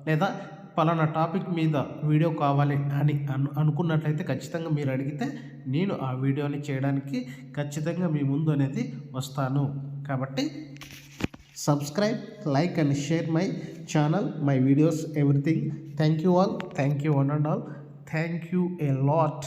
లేదా పలానా టాపిక్ మీద వీడియో కావాలి అని అనుకున్నట్లయితే ఖచ్చితంగా మీరు అడిగితే నేను ఆ వీడియోని చేయడానికి ఖచ్చితంగా మీ ముందు అనేది వస్తాను. కాబట్టి subscribe, like and share my channel, my videos, everything. Thank you all, thank you one and all, thank you a lot.